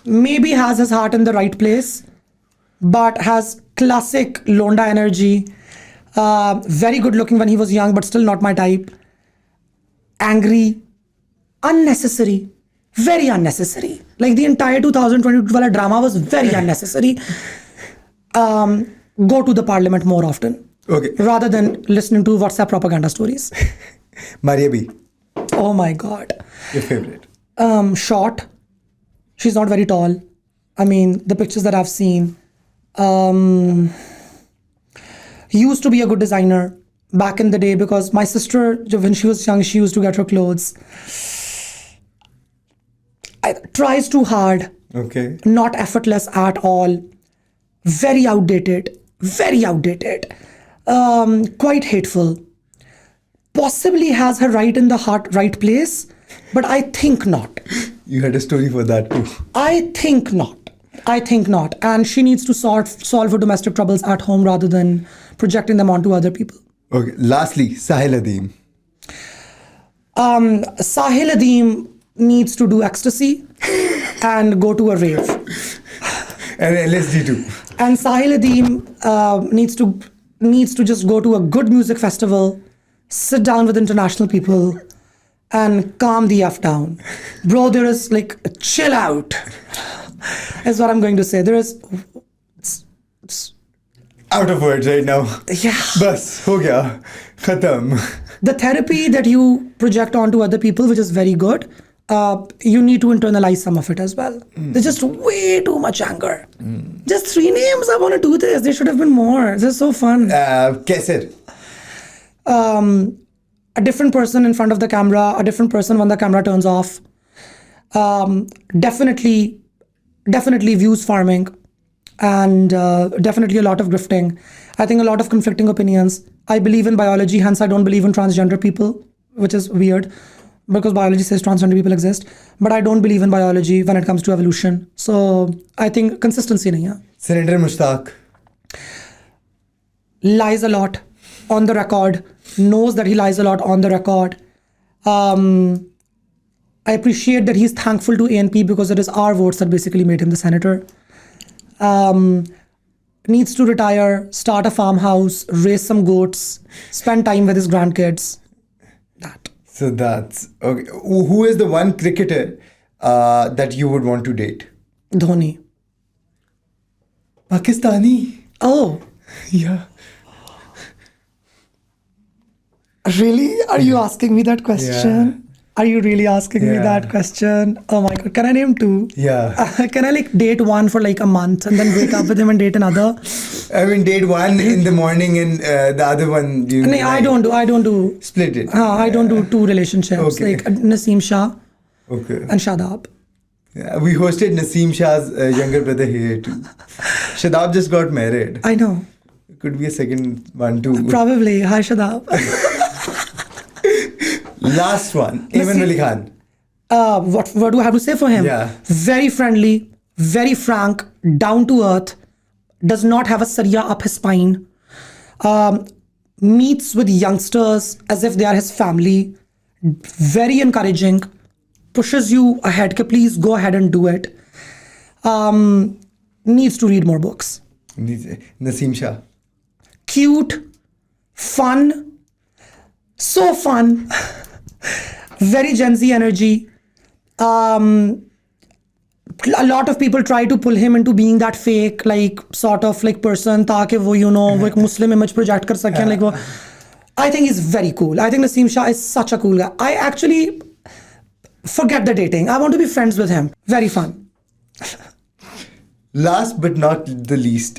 Maybe has his heart in the right place, but has classic Londa energy. Very good looking when he was young, but still not my type. Angry, unnecessary, very unnecessary. Like the entire 2022 wala drama was very unnecessary. Go to the parliament more often. Okay. Rather than listening to WhatsApp propaganda stories. Maria B, Oh my god. your favorite. Short. She's not very tall. I mean, the pictures that I've seen. Used to be a good designer back in the day because my sister, when she was young, she used to get her clothes. Tries too hard. Okay. Not effortless at all. Very outdated. Very outdated. Quite hateful. Possibly has her right in the heart, right place, but I think not. You had a story for that too. I think not. I think not. And she needs to solve her domestic troubles at home rather than projecting them onto other people. Okay. Lastly, Sahil Adeem. Sahil Adeem needs to do ecstasy and go to a rave. And LSD too. And Sahil Adeem needs to just go to a good music festival, sit down with international people, and calm the F down. Bro, there is like chill out. Is what I'm going to say. There is. Out of words right now. Yeah. Bas, ho gaya. Khatam. The therapy that you project onto other people, which is very good, you need to internalize some of it as well. There's just way too much anger. Just 3 names. I want to do this. There should have been more. This is so fun. Kaisar. A different person in front of the camera, a different person when the camera turns off. Definitely views farming, and definitely a lot of grifting. I think a lot of conflicting opinions. I believe in biology, hence I don't believe in transgender people, which is weird because biology says transgender people exist. But I don't believe in biology when it comes to evolution. So I think consistency nahi hai. Senator Mushtaq. Lies a lot on the record, knows that he lies a lot on the record. I appreciate that he's thankful to ANP because it is our votes that basically made him the senator. Needs to retire, start a farmhouse, raise some goats, spend time with his grandkids. That. So that's okay. Who is the one cricketer that you would want to date? Dhoni. Pakistani. Oh, Yeah. really? Are you asking me that question? Yeah. Are you really asking me Yeah. that question? Oh my god, can I name 2? Yeah. Can I like date one for like a month and then wake up with him and date another? I mean, date one in the morning and the other one during No, the I night. don't do. Split it. I don't do 2 relationships. Okay. Like Naseem Shah Okay. and Shadab. Yeah, we hosted Naseem Shah's younger brother here too. Shadab just got married. I know. Could be a second one too. Probably. Hi, Shadab. Last one. Eamon Ali Khan. What do I have to say for him? Yeah. Very friendly, very frank, down to earth, does not have a saria up his spine, meets with youngsters as if they are his family, very encouraging, pushes you ahead, ke please go ahead and do it. Needs to read more books. Naseem Shah. Cute, fun, so fun, very Gen Z energy. A lot of people try to pull him into being that fake, like sort of like person, ताकि वो वो एक Muslim image project कर सकें, like वो. I think he's very cool. I think Naseem Shah is such a cool guy. I actually forget the dating. I want to be friends with him. Very fun. Last but not the least,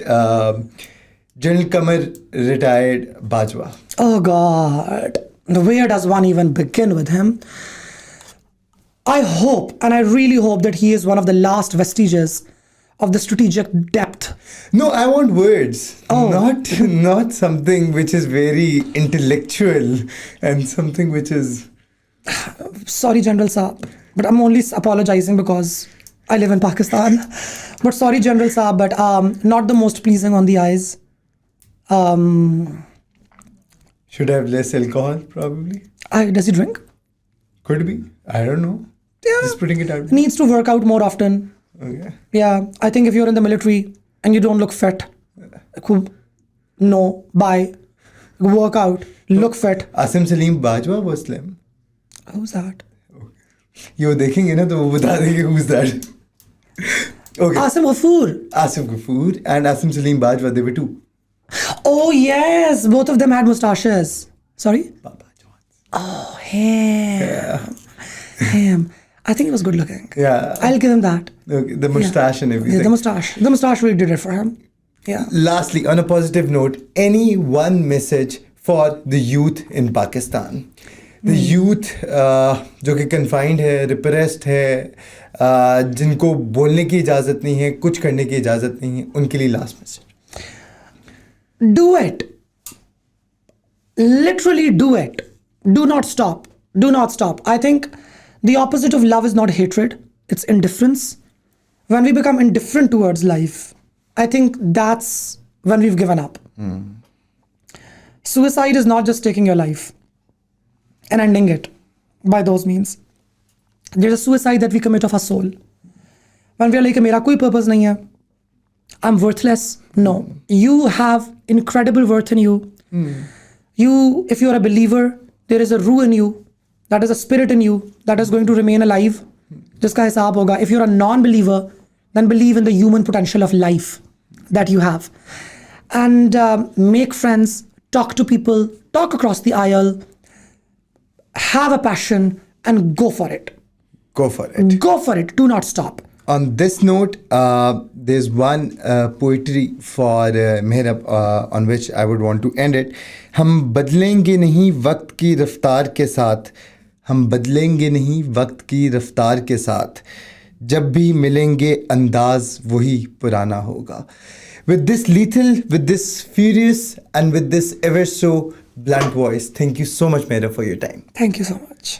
General Qamar retired Bajwa. Oh God. Where does one even begin with him? I hope, and I really hope that he is one of the last vestiges of the strategic depth. No, I want words. Oh. Not something which is very intellectual and something which is... Sorry, General Saab, but I'm only apologizing because I live in Pakistan. But sorry, General Saab, but not the most pleasing on the eyes. Should have less alcohol, probably. Does he drink? Could be. I don't know. Yeah. Just putting it out. Needs to work out more often. Okay. Yeah, I think if you're in the military and you don't look fit, no, bye. Work out, look fit. Asim Salim Bajwa was slim. Who's that? ये वो देखेंगे ना तो वो बता देंगे who's that. Okay. Asim Ghafoor. Asif Ghafoor and Asim Salim Bajwa, they were two. Oh, yes. Both of them had mustaches. Sorry? Baba John. Oh, him. Him. I think he was good looking. Yeah. I'll give him that. Okay, the mustache and everything. Yeah, the mustache. The mustache really did it for him. Yeah. Lastly, on a positive note, any one message for the youth in Pakistan? The youth जो कि confined है, repressed है, जिनको बोलने की इजाज़त नहीं है, कुछ करने की इजाज़त नहीं है, उनके लिए last message. Do it. Literally do it. Do not stop. Do not stop. I think the opposite of love is not hatred, it's indifference. When we become indifferent towards life, I think that's when we've given up. Suicide is not just taking your life and ending it by those means. There's a suicide that we commit of our soul. When we are like, मेरा कोई purpose नहीं है, I'm worthless. No, you have incredible worth in you. You, if you're a believer, there is a ruh in you, that is a spirit in you that is going to remain alive. जिसका हिसाब होगा. If you're a non-believer, then believe in the human potential of life that you have. And make friends, talk to people, talk across the aisle, have a passion and go for it. Go for it. Go for it. Do not stop. On this note, there's one poetry for Mehrab on which I would want to end it. हम बदलेंगे नहीं वक्त की रफ्तार के साथ, हम बदलेंगे नहीं वक्त की रफ्तार के साथ, जब भी मिलेंगे अंदाज वही पुराना होगा. With this lethal, with this furious and with this ever so blunt voice, thank you so much, Mehrab, for your time. Thank you so much.